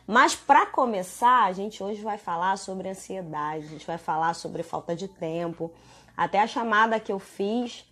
Mas para começar, a gente hoje vai falar sobre ansiedade, a gente vai falar sobre falta de tempo. Até a chamada que eu fiz,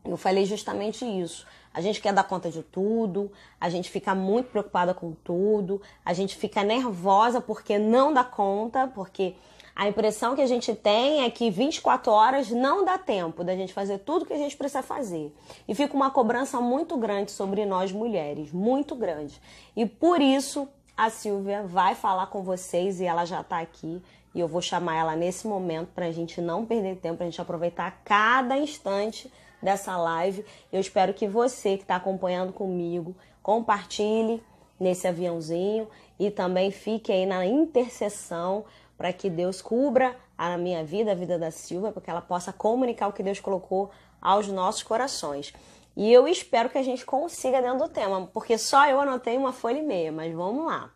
eu falei justamente isso. A gente quer dar conta de tudo, a gente fica muito preocupada com tudo, a gente fica nervosa porque não dá conta, porque a impressão que a gente tem é que 24 horas não dá tempo da gente fazer tudo que a gente precisa fazer. E fica uma cobrança muito grande sobre nós mulheres, muito grande. E por isso a Silvia vai falar com vocês e ela já está aqui. E eu vou chamar ela nesse momento para a gente não perder tempo, para a gente aproveitar cada instante dessa live. Eu espero que você que está acompanhando comigo compartilhe nesse aviãozinho e também fique aí na intercessão para que Deus cubra a minha vida, a vida da Silvia, para que ela possa comunicar o que Deus colocou aos nossos corações. E eu espero que a gente consiga dentro do tema, porque só eu anotei 1,5 folha, mas vamos lá.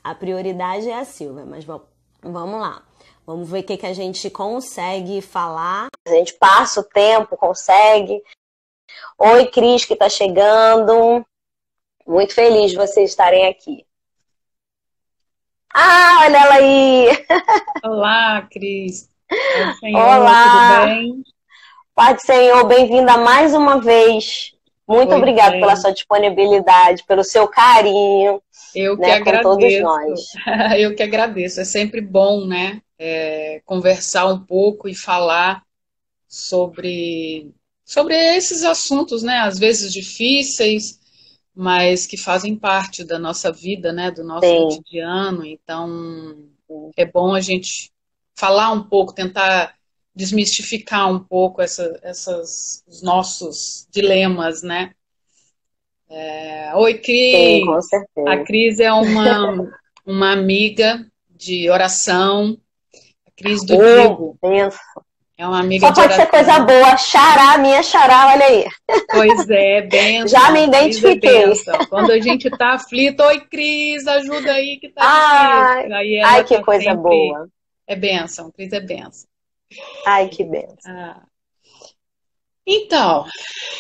A prioridade é a Silvia, mas vamos lá. Vamos ver o que a gente consegue falar. A gente passa o tempo, consegue. Oi, Cris, que está chegando. Muito feliz de vocês estarem aqui. Ah, olha ela aí! Olá, Cris. Pai do Senhor, Olá! tudo bem? Pai do Senhor, bem-vinda mais uma vez. Muito obrigada pela sua disponibilidade, pelo seu carinho, Eu que né, com todos agradeço. nós. Eu que agradeço. É sempre bom, né, conversar um pouco e falar sobre esses assuntos, né, às vezes difíceis, mas que fazem parte da nossa vida, né, do nosso Sim. cotidiano. Então, é bom a gente falar um pouco, tentar desmistificar um pouco os nossos dilemas, né? Oi, Sim, com Cris. certeza. A Cris é uma amiga de oração, a Cris do Digo. Penso. É uma amiga Só de pode oração. ser coisa boa. Xará, minha xará, olha aí. Pois é, benção. Já me identifiquei. Cris é benção. Quando a gente tá aflito, oi, Cris, ajuda aí que tá difícil. Aí ela Ai, que tá coisa sempre... boa. É benção, Cris é benção. Ai, que benção.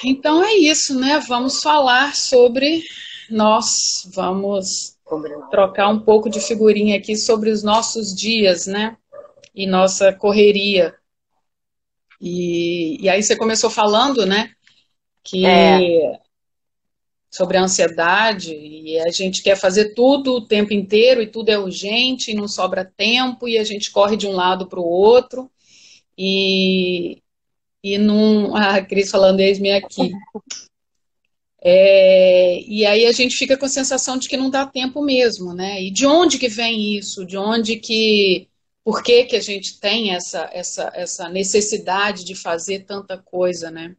Então é isso, né? Vamos falar sobre vamos trocar um pouco de figurinha aqui sobre os nossos dias, né? E nossa correria. E aí você começou falando, né? Sobre a ansiedade, e a gente quer fazer tudo o tempo inteiro, e tudo é urgente, e não sobra tempo, e a gente corre de um lado para o outro, e não... A Cris falando, eis-me aqui. E aí a gente fica com a sensação de que não dá tempo mesmo, né? E de onde que vem isso? Por que que a gente tem essa necessidade de fazer tanta coisa, né?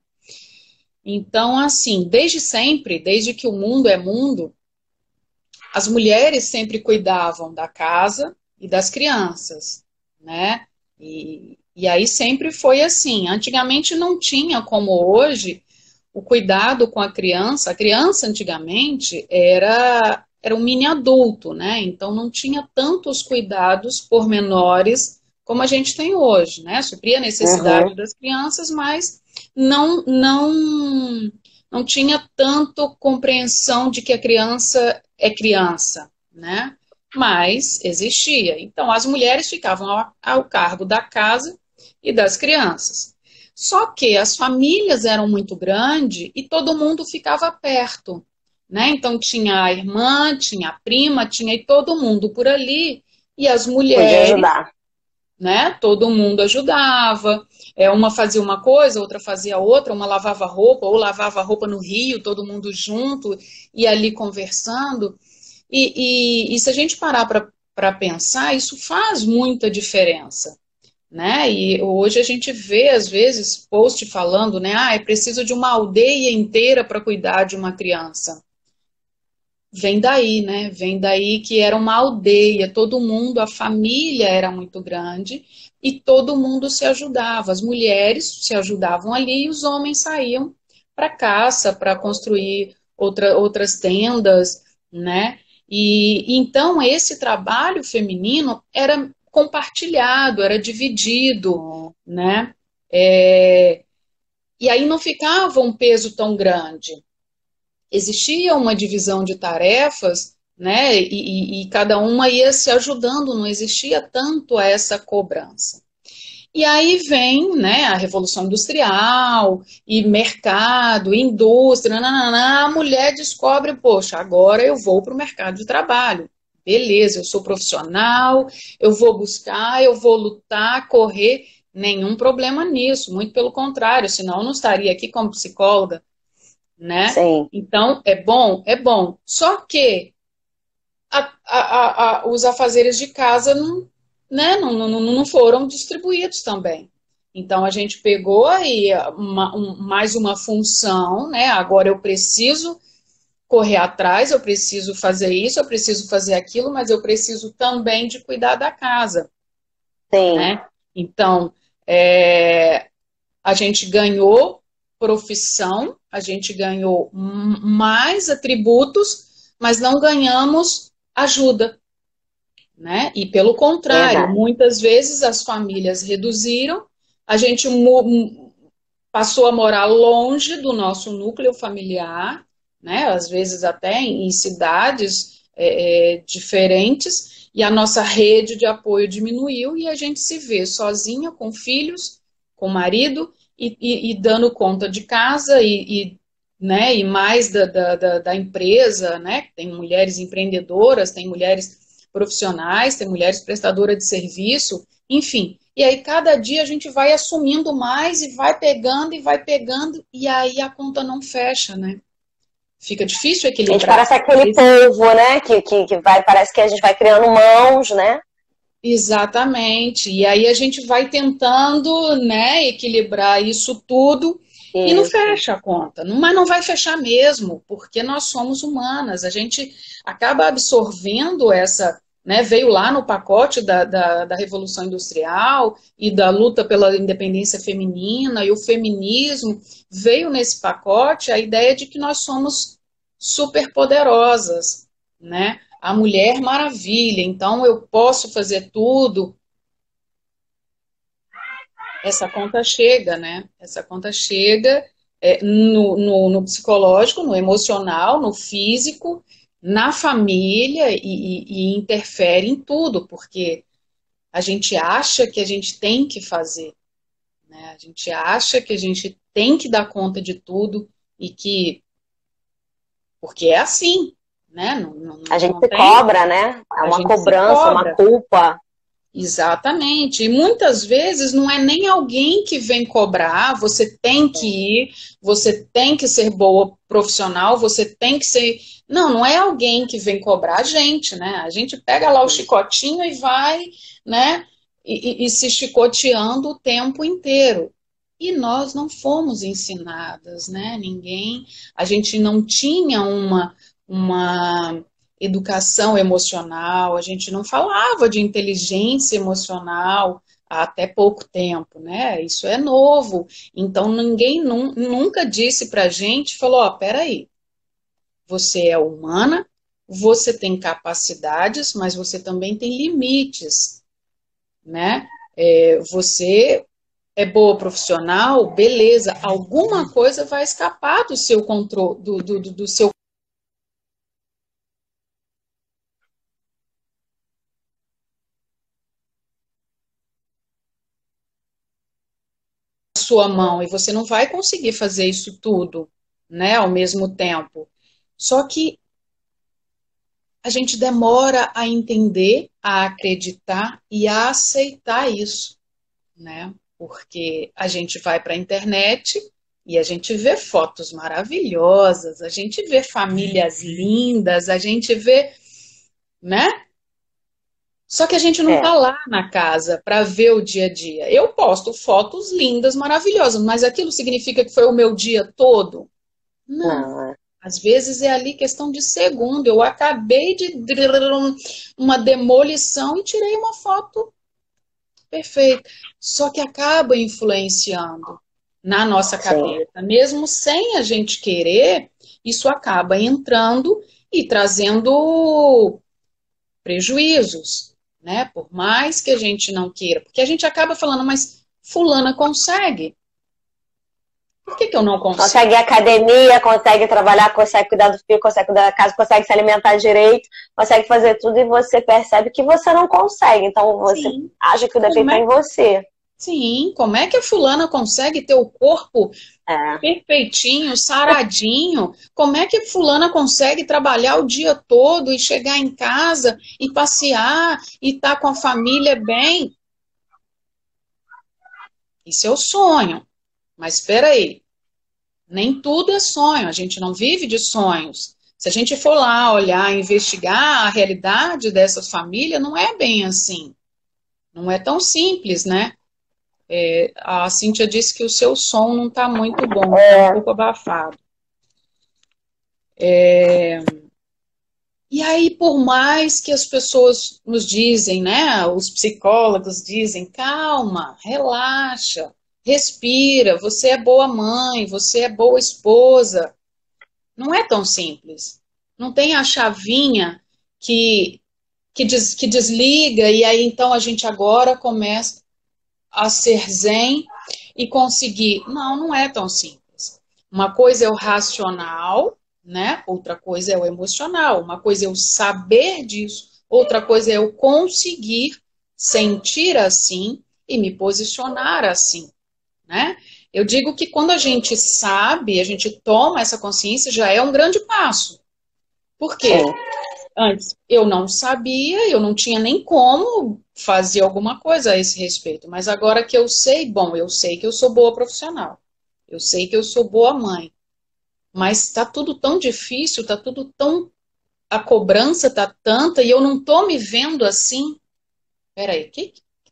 Então, assim, desde sempre, desde que o mundo é mundo, as mulheres sempre cuidavam da casa e das crianças, né? E aí sempre foi assim. Antigamente não tinha como hoje o cuidado com a criança. A criança antigamente era um mini adulto, né? Então não tinha tantos cuidados pormenores como a gente tem hoje, né? Supria a necessidade das crianças, mas não tinha tanto compreensão de que a criança é criança, né? Mas existia. Então as mulheres ficavam ao cargo da casa e das crianças. Só que as famílias eram muito grandes e todo mundo ficava perto, né? Então tinha a irmã, tinha a prima, tinha e todo mundo por ali, e as mulheres, podia ajudar, né? Todo mundo ajudava. Uma fazia uma coisa, outra fazia outra, uma lavava roupa, ou lavava roupa no rio, todo mundo junto, e ali conversando. E se a gente parar para pensar, isso faz muita diferença, né? E hoje a gente vê, às vezes, post falando, né? É preciso de uma aldeia inteira para cuidar de uma criança. Vem daí, né? Vem daí que era uma aldeia, todo mundo, a família era muito grande e todo mundo se ajudava. As mulheres se ajudavam ali e os homens saíam para caça, para construir outras tendas, né? E então esse trabalho feminino era compartilhado, era dividido, né? E aí não ficava um peso tão grande. Existia uma divisão de tarefas, né? E cada uma ia se ajudando, não existia tanto essa cobrança. E aí vem, né, a Revolução Industrial, e mercado, indústria, nananã, a mulher descobre, poxa, agora eu vou para o mercado de trabalho. Beleza, eu sou profissional, eu vou buscar, eu vou lutar, correr, nenhum problema nisso, muito pelo contrário, senão eu não estaria aqui como psicóloga, né? Sim. Então, é bom, é bom. Só que os afazeres de casa não, né, não foram distribuídos também. Então a gente pegou aí mais uma função, né? Agora eu preciso correr atrás, eu preciso fazer isso, eu preciso fazer aquilo, mas eu preciso também de cuidar da casa, Sim. né? Então a gente ganhou profissão, a gente ganhou mais atributos, mas não ganhamos ajuda, né? E pelo contrário, Verdade. muitas vezes as famílias reduziram, a gente passou a morar longe do nosso núcleo familiar, né? Às vezes até em cidades diferentes, e a nossa rede de apoio diminuiu e a gente se vê sozinha, com filhos, com marido, e dando conta de casa né, e mais da empresa, né? Tem mulheres empreendedoras, tem mulheres profissionais, tem mulheres prestadoras de serviço, enfim. E aí cada dia a gente vai assumindo mais e vai pegando, e aí a conta não fecha, né? Fica difícil A gente equilibrar. parece aquele povo, né? Que vai, parece que a gente vai criando mãos, né? Exatamente. E aí a gente vai tentando, né, equilibrar isso tudo e não Isso. fecha a conta. Mas não vai fechar mesmo, porque nós somos humanas. A gente acaba absorvendo essa, né, veio lá no pacote da Revolução Industrial e da luta pela independência feminina, e o feminismo veio nesse pacote a ideia de que nós somos superpoderosas, né? A Mulher Maravilha, então eu posso fazer tudo. Essa conta chega, né? Essa conta chega no psicológico, no emocional, no físico, na família e interfere em tudo, porque a gente acha que a gente tem que fazer, né? A gente acha que a gente tem que dar conta de tudo e que, porque é assim, né? A gente Não se tem, cobra, né? É a uma gente se cobrança, uma cobra. culpa. Exatamente. E muitas vezes não é nem alguém que vem cobrar, você tem que ir, você tem que ser boa profissional, você tem que ser. Não, não é alguém que vem cobrar a gente, né? A gente pega lá o chicotinho e vai, né? E se chicoteando o tempo inteiro. E nós não fomos ensinadas, né? Ninguém, a gente não tinha uma educação emocional, a gente não falava de inteligência emocional há até pouco tempo, né? Isso é novo. Então ninguém nunca disse pra gente, falou, ó, peraí, você é humana, você tem capacidades, mas você também tem limites, né? Você é boa profissional, beleza, alguma coisa vai escapar do seu controle, do seu sua mão, e você não vai conseguir fazer isso tudo, né, ao mesmo tempo. Só que a gente demora a entender, a acreditar e a aceitar isso, né? Porque a gente vai para a internet e a gente vê fotos maravilhosas, a gente vê famílias lindas, a gente vê, né? Só que a gente não É. tá lá na casa para ver o dia a dia. Eu posto fotos lindas, maravilhosas, mas aquilo significa que foi o meu dia todo? Não. Não, é. Às vezes é ali questão de segundo. Eu acabei de uma demolição e tirei uma foto perfeita. Só que acaba influenciando na nossa Sim. cabeça. Mesmo sem a gente querer, isso acaba entrando e trazendo prejuízos, né? Por mais que a gente não queira. Porque a gente acaba falando, mas fulana consegue. Por que eu não consigo? Consegue ir à academia, consegue trabalhar, consegue cuidar do filho, consegue cuidar da casa, consegue se alimentar direito, consegue fazer tudo e você percebe que você não consegue. Então você Sim. acha que o defeito é em você. Sim, como é que a fulana consegue ter o corpo perfeitinho, saradinho? Como é que a fulana consegue trabalhar o dia todo e chegar em casa e passear e estar com a família bem? Isso é o sonho. Mas espera aí, nem tudo é sonho, a gente não vive de sonhos. Se a gente for lá olhar, investigar a realidade dessas famílias, não é bem assim. Não é tão simples, né? A Cíntia disse que o seu som não está muito bom, está um pouco abafado. E aí, por mais que as pessoas nos dizem, né, os psicólogos dizem, calma, relaxa, respira, você é boa mãe, você é boa esposa. Não é tão simples. Não tem a chavinha que desliga e aí então a gente agora começa a ser zen e conseguir. Não, não é tão simples. Uma coisa é o racional, né? Outra coisa é o emocional. Uma coisa é o saber disso, outra coisa é eu conseguir sentir assim e me posicionar assim, né? Eu digo que quando a gente sabe, a gente toma essa consciência, já é um grande passo. Por quê? Antes eu não sabia, eu não tinha nem como fazer alguma coisa a esse respeito. Mas agora que eu sei, bom, eu sei que eu sou boa profissional. Eu sei que eu sou boa mãe. Mas está tudo tão difícil, está tudo tão... A cobrança está tanta e eu não estou me vendo assim. Peraí,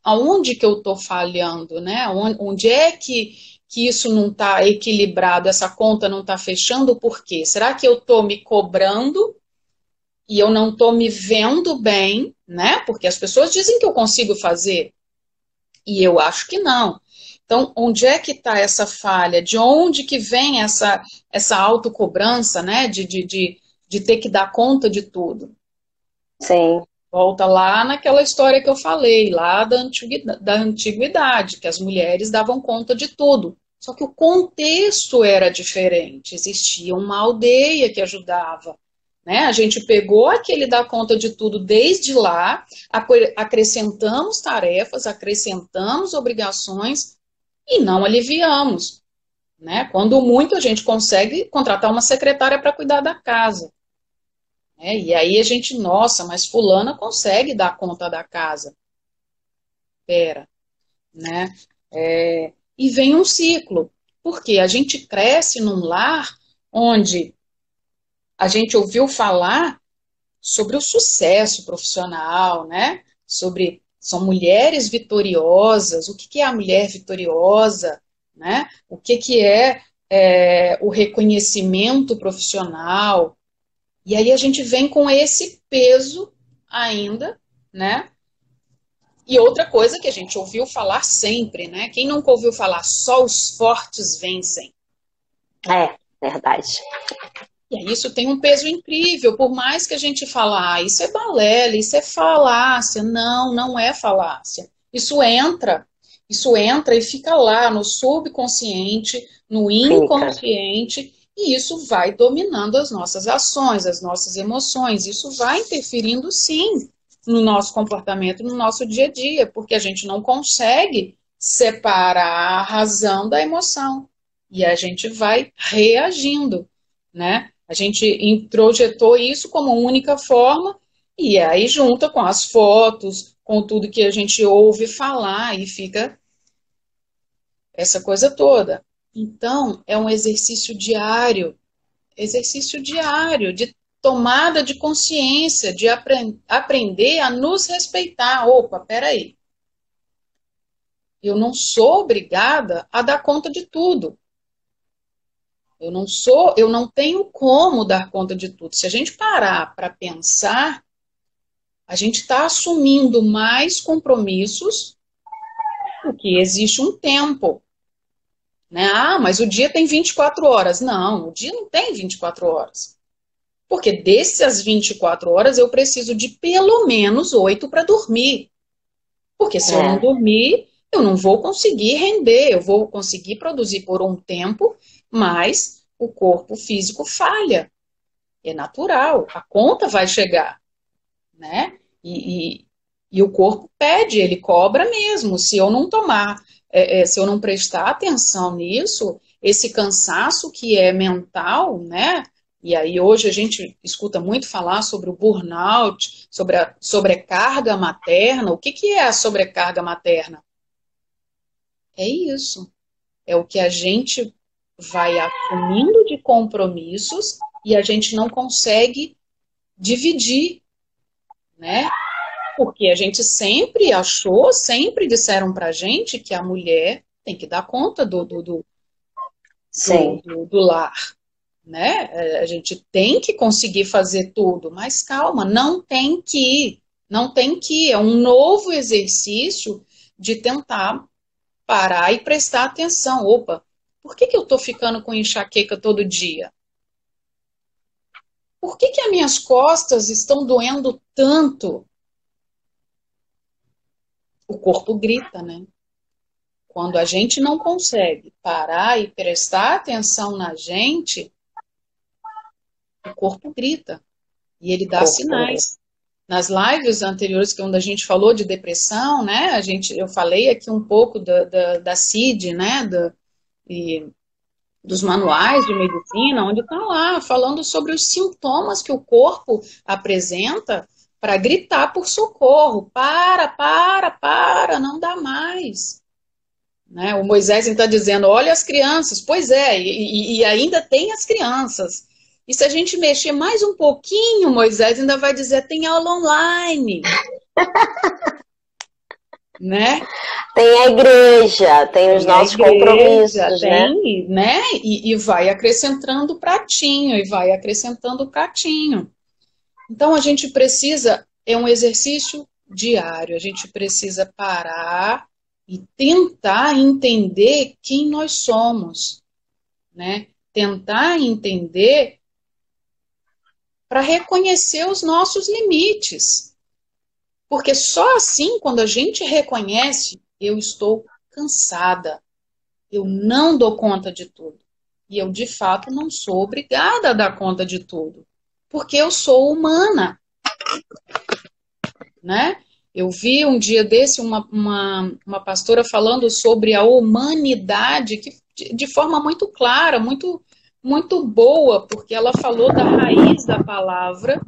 aonde que eu estou falhando, né? Onde é que isso não está equilibrado, essa conta não está fechando? Por quê? Será que eu estou me cobrando e eu não estou me vendo bem, né? Porque as pessoas dizem que eu consigo fazer e eu acho que não. Então, onde é que está essa falha? De onde que vem essa autocobrança, né? De ter que dar conta de tudo? Sim. Volta lá naquela história que eu falei, lá da antiguidade, que as mulheres davam conta de tudo. Só que o contexto era diferente. Existia uma aldeia que ajudava. Né? A gente pegou aquele dar conta de tudo desde lá, acrescentamos tarefas, acrescentamos obrigações e não aliviamos. Né? Quando muito a gente consegue contratar uma secretária para cuidar da casa. E aí a gente, nossa, mas fulana consegue dar conta da casa. Pera, né? E vem um ciclo, porque a gente cresce num lar onde a gente ouviu falar sobre o sucesso profissional, né? São mulheres vitoriosas, o que é a mulher vitoriosa, né? O que é o reconhecimento profissional. E aí a gente vem com esse peso ainda, né? E outra coisa que a gente ouviu falar sempre, né? Quem nunca ouviu falar, só os fortes vencem. É, verdade. E aí isso tem um peso incrível, por mais que a gente fale, isso é balela, isso é falácia. Não, não é falácia. Isso entra e fica lá no subconsciente, no inconsciente, e isso vai dominando as nossas ações, as nossas emoções. Isso vai interferindo, sim, no nosso comportamento, no nosso dia a dia, porque a gente não consegue separar a razão da emoção. E a gente vai reagindo, né? A gente introjetou isso como única forma e aí junta com as fotos, com tudo que a gente ouve falar e fica essa coisa toda. Então, é um exercício diário de tomada de consciência, de aprender a nos respeitar. Opa, peraí. Eu não sou obrigada a dar conta de tudo. Eu não tenho como dar conta de tudo. Se a gente parar para pensar, a gente está assumindo mais compromissos porque existe um tempo. Né? Ah, mas o dia tem 24 horas. Não, o dia não tem 24 horas. Porque dessas 24 horas eu preciso de pelo menos 8 para dormir. Porque se eu não dormir, eu não vou conseguir render, eu vou conseguir produzir por um tempo, mas o corpo físico falha. É natural, a conta vai chegar, né? E o corpo pede, ele cobra mesmo. Se eu não tomar, se eu não prestar atenção nisso, esse cansaço que é mental, né? E aí hoje a gente escuta muito falar sobre o burnout, sobre a sobrecarga materna. O que que é a sobrecarga materna? É isso. É o que a gente vai assumindo de compromissos e a gente não consegue dividir, né? Porque a gente sempre achou, sempre disseram pra gente que a mulher tem que dar conta Sim. do lar, né? A gente tem que conseguir fazer tudo, mas calma, não tem que, não tem que. É um novo exercício de tentar parar e prestar atenção. Opa, por que que eu tô ficando com enxaqueca todo dia? Por que que as minhas costas estão doendo tanto? O corpo grita, né? Quando a gente não consegue parar e prestar atenção na gente, o corpo grita e ele dá sinais. Nas lives anteriores, que é onde a gente falou de depressão, né? Eu falei aqui um pouco da CID, né? E dos manuais de medicina, onde está lá falando sobre os sintomas que o corpo apresenta para gritar por socorro. Para, não dá mais. Né? O Moisés está dizendo, olha as crianças. Pois é, e ainda tem as crianças. E se a gente mexer mais um pouquinho, Moisés ainda vai dizer, tem aula online. Né? Tem a igreja, tem os nossos compromissos, tem, né? E vai acrescentando pratinho, e vai acrescentando pratinho. Então a gente precisa, é um exercício diário, a gente precisa parar e tentar entender quem nós somos, né? Tentar entender para reconhecer os nossos limites. Porque só assim, quando a gente reconhece, eu estou cansada, eu não dou conta de tudo. E eu, de fato, não sou obrigada a dar conta de tudo. Porque eu sou humana. Né? Eu vi um dia desse uma pastora falando sobre a humanidade que, de forma muito clara, muito boa, porque ela falou da raiz da palavra,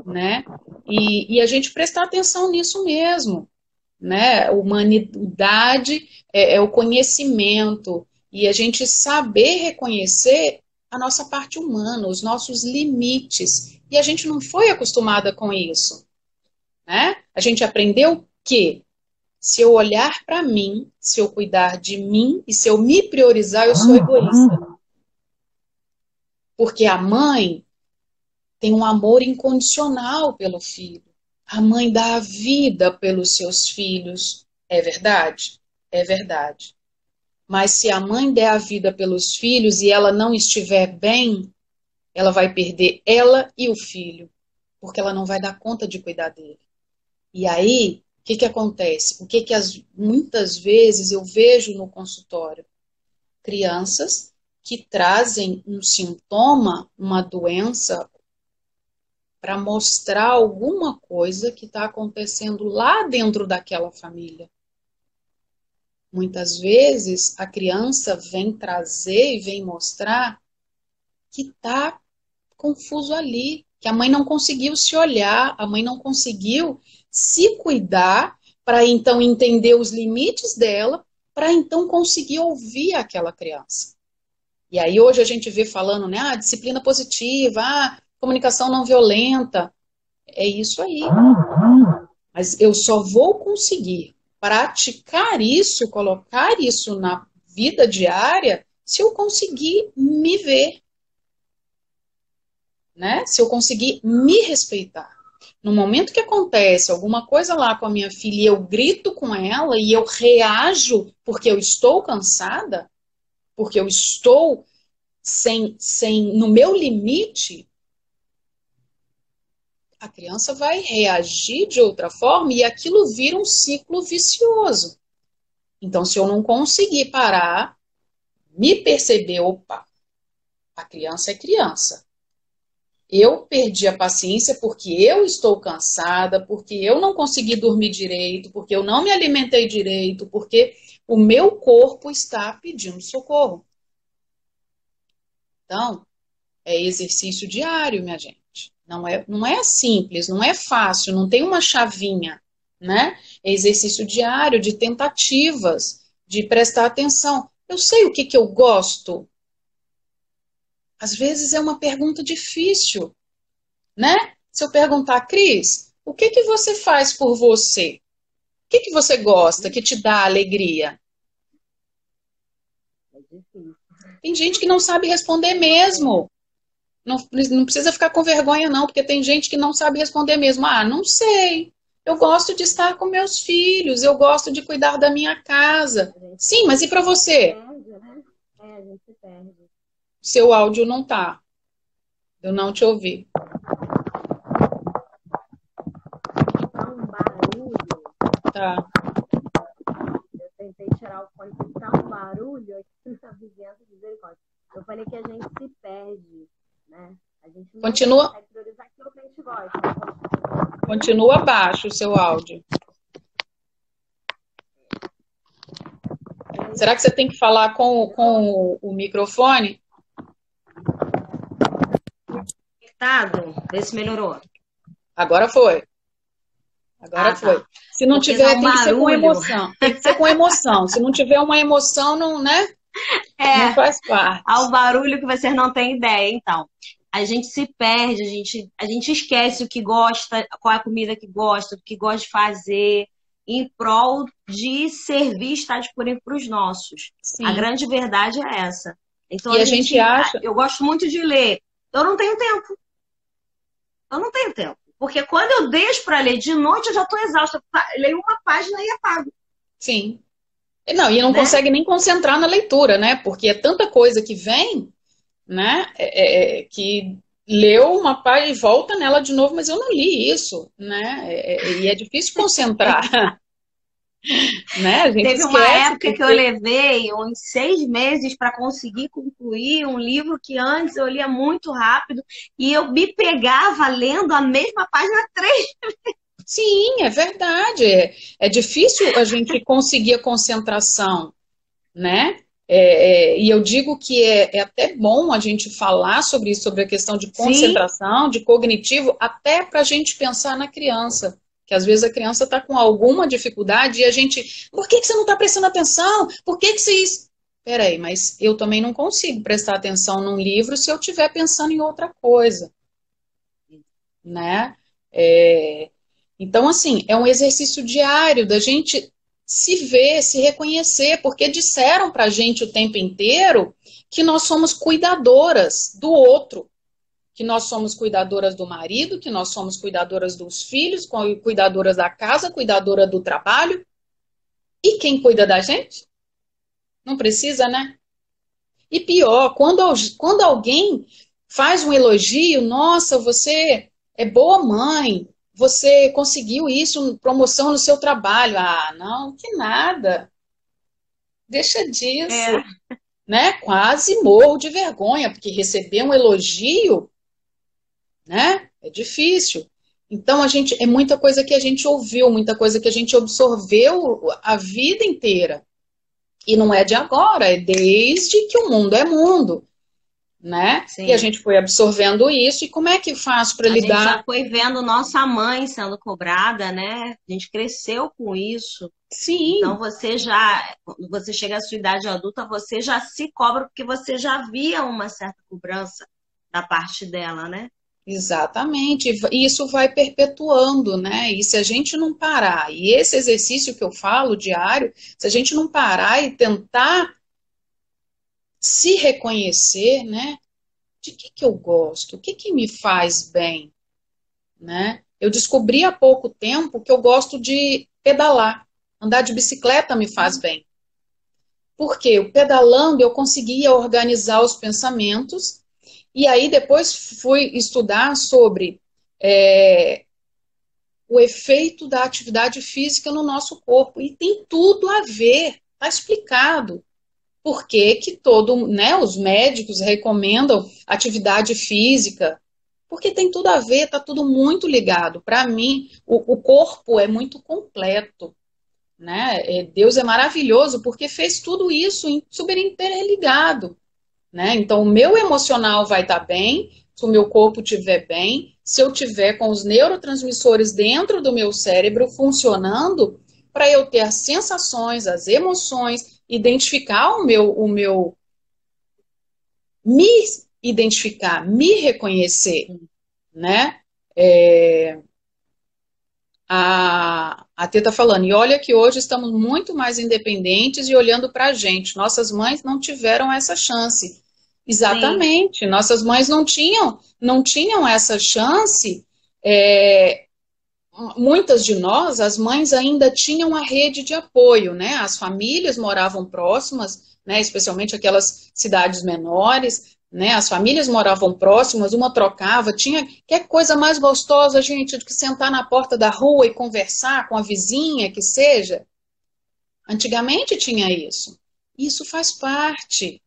né? E a gente prestar atenção nisso mesmo, né? Humanidade é o conhecimento e a gente saber reconhecer a nossa parte humana, os nossos limites. E a gente não foi acostumada com isso, né? A gente aprendeu que se eu olhar para mim, se eu cuidar de mim e se eu me priorizar, eu sou egoísta. Porque a mãe tem um amor incondicional pelo filho. A mãe dá a vida pelos seus filhos. É verdade? É verdade. Mas se a mãe der a vida pelos filhos e ela não estiver bem, ela vai perder ela e o filho, porque ela não vai dar conta de cuidar dele. E aí, o que acontece? O que muitas vezes eu vejo no consultório? Crianças que trazem um sintoma, uma doença, para mostrar alguma coisa que está acontecendo lá dentro daquela família. Muitas vezes a criança vem trazer e vem mostrar que está confuso ali, que a mãe não conseguiu se olhar, a mãe não conseguiu se cuidar para então entender os limites dela, para então conseguir ouvir aquela criança. E aí hoje a gente vê falando, né, disciplina positiva, comunicação não violenta. É isso aí. Mas eu só vou conseguir praticar isso, colocar isso na vida diária, se eu conseguir me ver, né? Se eu conseguir me respeitar. No momento que acontece alguma coisa lá com a minha filha e eu grito com ela e eu reajo porque eu estou cansada, porque eu estou no meu limite, a criança vai reagir de outra forma e aquilo vira um ciclo vicioso. Então, se eu não conseguir parar, me perceber, opa, a criança é criança. Eu perdi a paciência porque eu estou cansada, porque eu não consegui dormir direito, porque eu não me alimentei direito, porque o meu corpo está pedindo socorro. Então, é exercício diário, minha gente. Não é simples, não é fácil, não tem uma chavinha, né? É exercício diário de tentativas, de prestar atenção. Eu sei o que eu gosto. Às vezes é uma pergunta difícil, né? Se eu perguntar, Cris, o que você faz por você? O que você gosta, que te dá alegria? É difícil. Tem gente que não sabe responder mesmo. Não precisa ficar com vergonha, não, porque tem gente que não sabe responder mesmo. Ah, não sei. Eu gosto de estar com meus filhos, eu gosto de cuidar da minha casa. Sim, mas e para você? Perde, né? A gente se perde. Seu áudio não tá. Eu não te ouvi. Tá um barulho. Tá. Eu tentei tirar o fone, porque tá um barulho aqui na vizinhança de misericórdia. Eu falei que a gente se perde, né? A gente não consegue priorizar aquilo que a gente gosta. Continua baixo o seu áudio. Será que você tem que falar com o microfone? Conectado? Vê se melhorou. Agora foi. Agora foi. Tá. Se não porque tiver, tem que ser com emoção. Tem que ser com emoção. Se não tiver uma emoção, não, né? Não faz parte. Ao barulho que vocês não têm ideia, então. A gente se perde, a gente esquece o que gosta, qual é a comida que gosta, o que gosta de fazer, em prol de servir e estar disponível para os nossos. Sim. A grande verdade é essa. Então, e a gente acha... Eu gosto muito de ler. Eu não tenho tempo. Eu não tenho tempo. Porque quando eu deixo para ler de noite, eu já estou exausta. Eu leio uma página e apago. Sim. Não, e não consegue nem concentrar na leitura, né? Porque é tanta coisa que vem, né? Que leu uma página e volta nela de novo, mas eu não li isso, né? E é difícil concentrar. Né? A gente Teve uma época que eu levei uns 6 meses para conseguir concluir um livro que antes eu lia muito rápido e eu me pegava lendo a mesma página 3 vezes. Sim, é verdade. É difícil a gente conseguir a concentração, né? E eu digo que é até bom a gente falar sobre isso, sobre a questão de concentração, de cognitivo, até para a gente pensar na criança. Que às vezes a criança está com alguma dificuldade e a gente, por que você não está prestando atenção? Por que você isso? Peraí, mas eu também não consigo prestar atenção num livro se eu estiver pensando em outra coisa, né? Então, assim, é um exercício diário da gente se ver, se reconhecer, porque disseram pra gente o tempo inteiro que nós somos cuidadoras do outro, que nós somos cuidadoras do marido, que nós somos cuidadoras dos filhos, cuidadoras da casa, cuidadora do trabalho. E quem cuida da gente? Não precisa, né? E pior, quando alguém faz um elogio, nossa, você é boa mãe, você conseguiu isso, promoção no seu trabalho. Ah, não, que nada. Deixa disso. Né? Quase morro de vergonha, porque receber um elogio, né? É difícil. Então, é muita coisa que a gente ouviu, muita coisa que a gente absorveu a vida inteira. E não é de agora, é desde que o mundo é mundo, né? Sim. E a gente foi absorvendo isso, e como é que faz para lidar? A gente já foi vendo nossa mãe sendo cobrada, né? A gente cresceu com isso. Sim. Então, quando você chega à sua idade adulta, você já se cobra, porque você já via uma certa cobrança da parte dela, né? Exatamente, e isso vai perpetuando, né? E se a gente não parar, e esse exercício que eu falo diário, se a gente não parar e tentar se reconhecer, né? De que eu gosto? O que me faz bem, né? Eu descobri há pouco tempo que eu gosto de pedalar, andar de bicicleta me faz bem. Porque o pedalando eu conseguia organizar os pensamentos. E aí depois fui estudar sobre o efeito da atividade física no nosso corpo. E tem tudo a ver. Está explicado por que que né, os médicos recomendam atividade física, porque tem tudo a ver, está tudo muito ligado. Para mim, o corpo é muito completo, né? Deus é maravilhoso porque fez tudo isso super interligado, né? Então, o meu emocional vai estar bem, se o meu corpo estiver bem, se eu tiver com os neurotransmissores dentro do meu cérebro funcionando, para eu ter as sensações, as emoções, identificar me identificar, me reconhecer, né? A Tê está falando, e olha que hoje estamos muito mais independentes e olhando para a gente. Nossas mães não tiveram essa chance. Exatamente, sim. Nossas mães não tinham essa chance. Muitas de nós, as mães ainda tinham a rede de apoio, né? As famílias moravam próximas, né? Especialmente aquelas cidades menores, né? As famílias moravam próximas, uma trocava, tinha que coisa mais gostosa, gente, do que sentar na porta da rua e conversar com a vizinha, que seja. Antigamente tinha isso. Isso faz parte,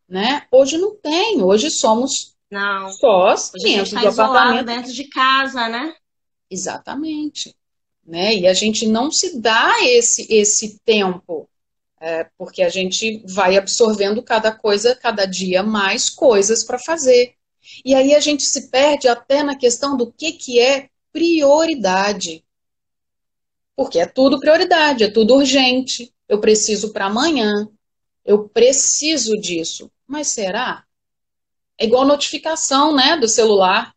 né? Hoje não tem, hoje somos sós dentro do apartamento, dentro de casa, né? Exatamente, né? E a gente não se dá esse tempo, porque a gente vai absorvendo cada dia mais coisas para fazer. E aí a gente se perde até na questão do que é prioridade. Porque é tudo prioridade, é tudo urgente. Eu preciso para amanhã, eu preciso disso. Mas será? É igual notificação, né, do celular.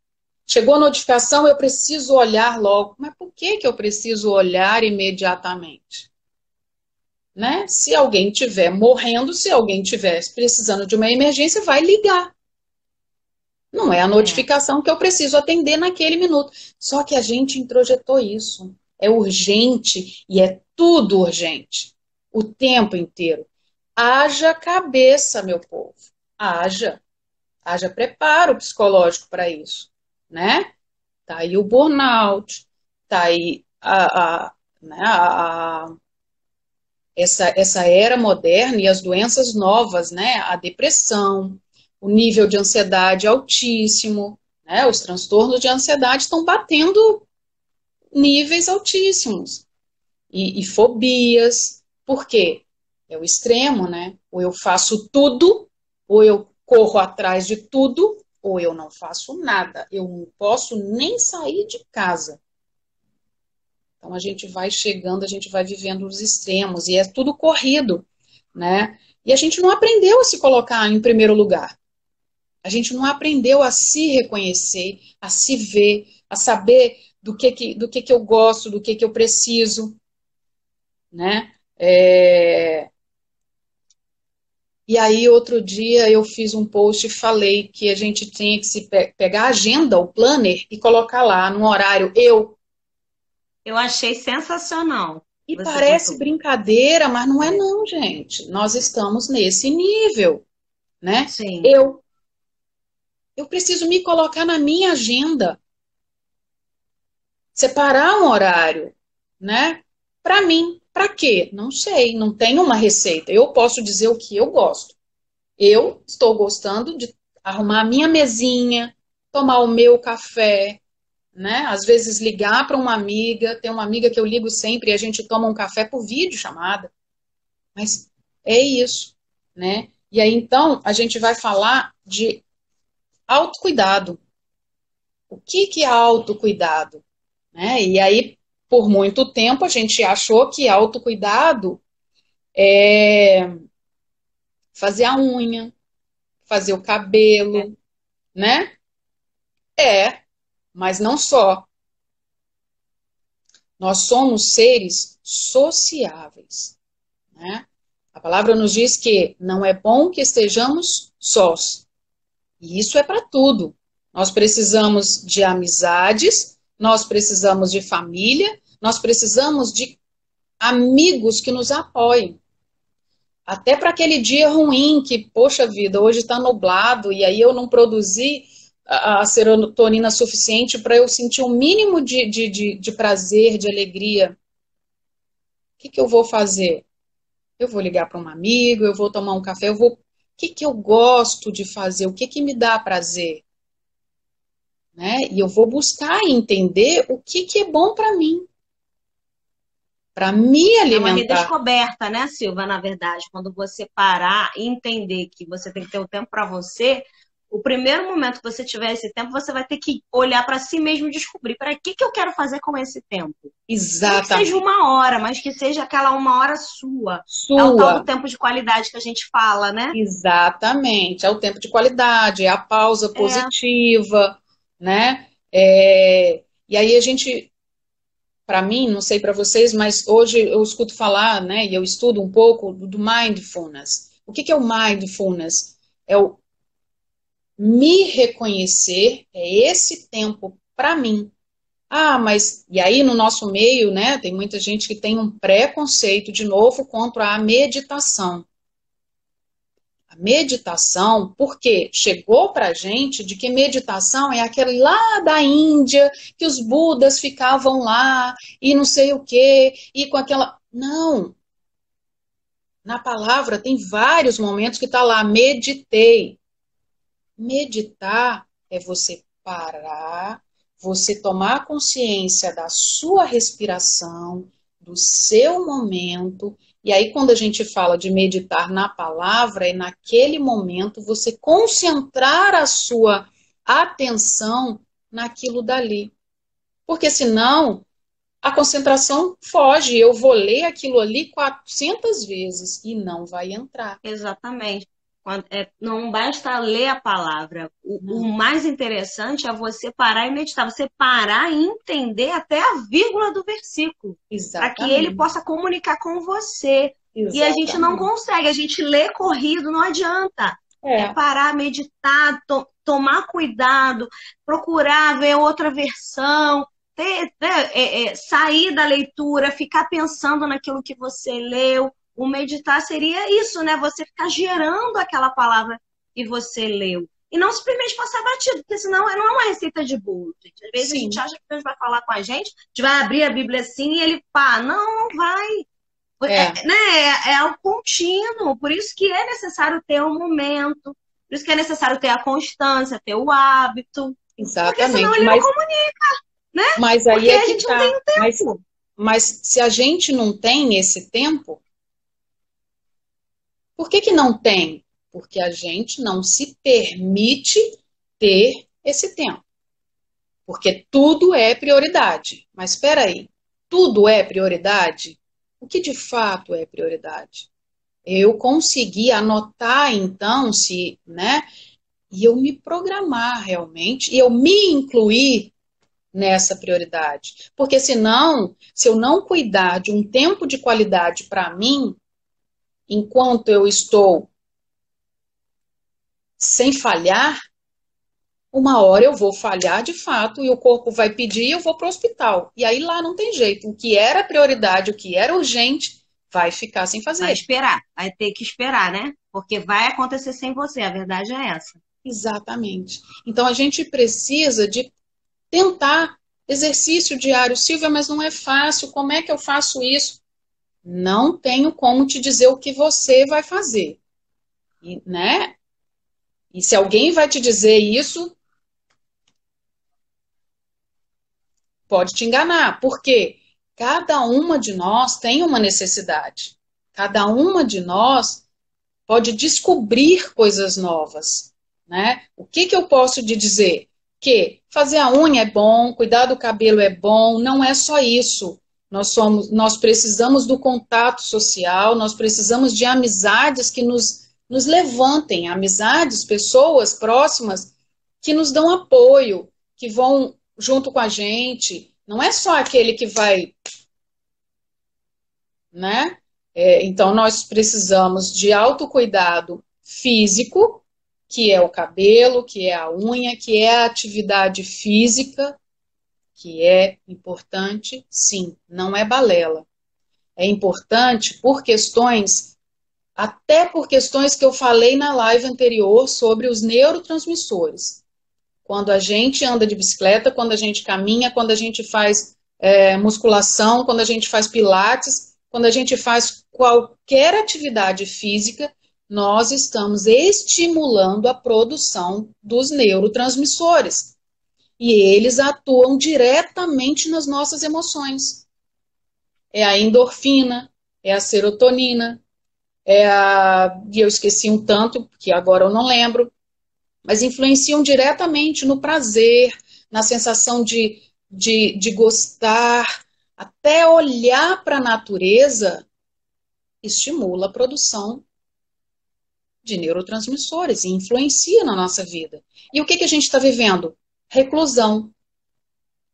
Chegou a notificação, eu preciso olhar logo. Mas por que eu preciso olhar imediatamente? Né? Se alguém estiver morrendo, se alguém estiver precisando de uma emergência, vai ligar. Não é a notificação que eu preciso atender naquele minuto. Só que a gente introjetou isso. É urgente e é tudo urgente. O tempo inteiro. Haja cabeça, meu povo. Haja preparo psicológico para isso, né? Tá aí o burnout, tá aí né, essa era moderna e as doenças novas, né? A depressão, o nível de ansiedade altíssimo, né? Os transtornos de ansiedade estão batendo níveis altíssimos. E fobias, por quê? É o extremo, né? Ou eu faço tudo, ou eu corro atrás de tudo, ou eu não faço nada. Eu não posso nem sair de casa. Então a gente vai chegando, a gente vai vivendo os extremos, e é tudo corrido, né? E a gente não aprendeu a se colocar em primeiro lugar. A gente não aprendeu a se reconhecer, a se ver, a saber do que eu gosto, do que eu preciso, né? E aí, outro dia, eu fiz um post e falei que a gente tinha que se pegar a agenda, o planner, e colocar lá no horário Eu achei sensacional. E parece brincadeira, mas não é não, gente. Nós estamos nesse nível, né? Sim. Eu preciso me colocar na minha agenda. Separar um horário, né? Para mim, para quê? Não sei, não tem uma receita. Eu posso dizer o que eu gosto. Eu estou gostando de arrumar a minha mesinha, tomar o meu café, né? Às vezes ligar para uma amiga, tem uma amiga que eu ligo sempre e a gente toma um café por vídeo chamada. Mas é isso, né? E aí então a gente vai falar de autocuidado. O que é autocuidado? Né? E aí, por muito tempo, a gente achou que autocuidado é fazer a unha, fazer o cabelo, né? Mas não só. Nós somos seres sociáveis, né? A palavra nos diz que não é bom que estejamos sós. E isso é para tudo. Nós precisamos de amizades, nós precisamos de família, nós precisamos de amigos que nos apoiem. Até para aquele dia ruim que, poxa vida, hoje está nublado e aí eu não produzi a serotonina suficiente para eu sentir um mínimo de prazer, de alegria. O que eu vou fazer? Eu vou ligar para um amigo, eu vou tomar um café, eu vou. O que que eu gosto de fazer? O que que me dá prazer? Né? E eu vou buscar entender o que que é bom para me É uma alimentar. redescoberta, né, Silva, na verdade, quando você parar e entender que você tem que ter o tempo para você, o primeiro momento que você tiver esse tempo, você vai ter que olhar para si mesmo e descobrir para que eu quero fazer com esse tempo. Nem que seja Exatamente. 1 hora, mas que seja aquela 1 hora sua. É o tal Sua. do tempo de qualidade que a gente fala, né? Exatamente. É o tempo de qualidade, é a pausa É, positiva, né? E aí a gente, para mim, não sei para vocês, mas hoje eu escuto falar, né, e eu estudo um pouco do mindfulness. O que que é o mindfulness? É o me reconhecer, é esse tempo para mim. Ah, mas e aí no nosso meio, né, tem muita gente que tem um preconceito de novo contra a meditação. A meditação, porque chegou para a gente de que meditação é aquele lá da Índia, que os Budas ficavam lá e não sei o quê, e com aquela. Não, na palavra tem vários momentos que está lá, meditei. Meditar é você parar, você tomar consciência da sua respiração, do seu momento. E aí, quando a gente fala de meditar na palavra, é naquele momento você concentrar a sua atenção naquilo dali. Porque senão a concentração foge. Eu vou ler aquilo ali 400 vezes e não vai entrar. exatamente. Não basta ler a palavra. O Não. mais interessante é você parar e meditar. Você parar e entender até a vírgula do versículo, para que ele Exatamente. possa comunicar com você. E a gente não Exatamente. consegue, a gente lê corrido, não adianta. É É. parar, meditar, tomar cuidado, procurar ver outra versão, sair da leitura, ficar pensando naquilo que você leu. O meditar seria isso, né? Você ficar gerando aquela palavra que você leu. E não simplesmente passar batido, porque senão não é uma receita de bolo, gente. Às vezes a gente Sim, acha que Deus vai falar com a gente vai abrir a Bíblia assim e ele pá. Não, não vai. é, Né? É algo contínuo. Por isso que é necessário ter um momento. Por isso que é necessário ter a constância, ter o hábito. Porque senão exatamente. ele não comunica, né? Mas aí Porque é a que gente não tem tá. o tempo. Mas se a gente não tem esse tempo, por que que não tem? Porque a gente não se permite ter esse tempo. Porque tudo é prioridade. Mas espera aí, tudo é prioridade? O que de fato é prioridade? Eu consegui anotar então se, né, e eu me programar realmente, e eu me incluir nessa prioridade. Porque senão, se eu não cuidar de um tempo de qualidade para mim, enquanto eu estou sem falhar, uma hora eu vou falhar de fato e o corpo vai pedir e eu vou para o hospital. E aí lá não tem jeito. O que era prioridade, o que era urgente, vai ficar sem Vai fazer. esperar, vai ter que esperar, né? Porque vai acontecer sem você, a verdade é essa. Exatamente. Então a gente precisa de tentar exercício diário. Silvia, mas não é fácil. Como é que eu faço isso? Não tenho como te dizer o que você vai fazer. E, né? E se alguém vai te dizer isso, pode te enganar, porque cada uma de nós tem uma necessidade. Cada uma de nós pode descobrir coisas novas, né? O que que eu posso te dizer? Que fazer a unha é bom, cuidar do cabelo é bom, não é só isso. Nós precisamos do contato social, nós precisamos de amizades que nos levantem, amizades, pessoas próximas que nos dão apoio, que vão junto com a gente. Não é só aquele que vai, né? Então, nós precisamos de autocuidado físico, que é o cabelo, que é a unha, que é a atividade física, que é importante, sim, não é balela. É importante por questões, até por questões que eu falei na live anterior sobre os neurotransmissores. Quando a gente anda de bicicleta, quando a gente caminha, quando a gente faz musculação, quando a gente faz pilates, quando a gente faz qualquer atividade física, nós estamos estimulando a produção dos neurotransmissores. E eles atuam diretamente nas nossas emoções. É a endorfina, é a serotonina, e eu esqueci um tanto, que agora eu não lembro, mas influenciam diretamente no prazer, na sensação de gostar, até olhar para a natureza estimula a produção de neurotransmissores e influencia na nossa vida. E o que a gente está vivendo? Reclusão.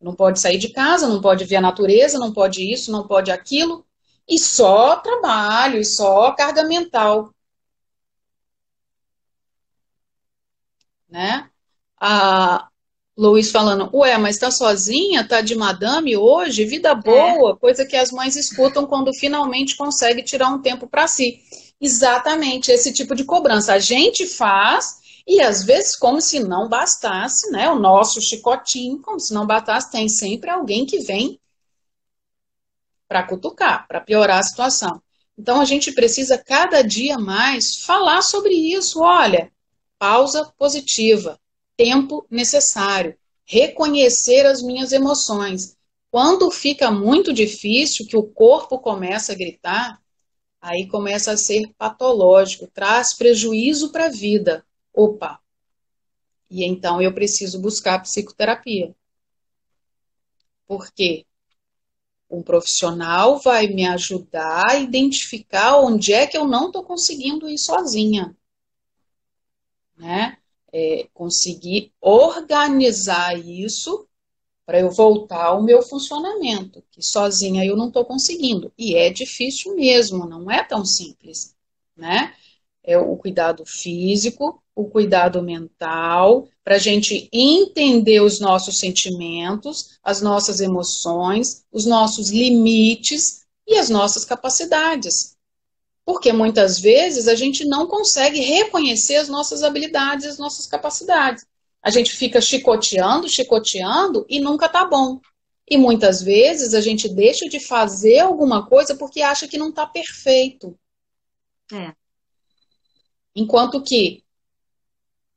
Não pode sair de casa, não pode ver a natureza, não pode isso, não pode aquilo, e só trabalho, e só carga mental. Né? A Luiz falando, ué, mas tá sozinha, tá de madame hoje, vida boa, coisa que as mães escutam quando finalmente consegue tirar um tempo para si. Exatamente, esse tipo de cobrança. A gente faz, e às vezes, como se não bastasse, né? O nosso chicotinho, como se não bastasse, tem sempre alguém que vem para cutucar, para piorar a situação. Então, a gente precisa cada dia mais falar sobre isso. Olha, pausa positiva, tempo necessário, reconhecer as minhas emoções. Quando fica muito difícil, que o corpo começa a gritar, aí começa a ser patológico, traz prejuízo para a vida. Opa! E então eu preciso buscar psicoterapia. Por quê? Um profissional vai me ajudar a identificar onde é que eu não estou conseguindo ir sozinha. Né? Conseguir organizar isso para eu voltar ao meu funcionamento, que sozinha eu não estou conseguindo. E é difícil mesmo, não é tão simples. Né? É o cuidado físico, o cuidado mental, para a gente entender os nossos sentimentos, as nossas emoções, os nossos limites e as nossas capacidades. Porque muitas vezes a gente não consegue reconhecer as nossas habilidades, as nossas capacidades. A gente fica chicoteando e nunca tá bom. E muitas vezes a gente deixa de fazer alguma coisa porque acha que não está perfeito. Enquanto que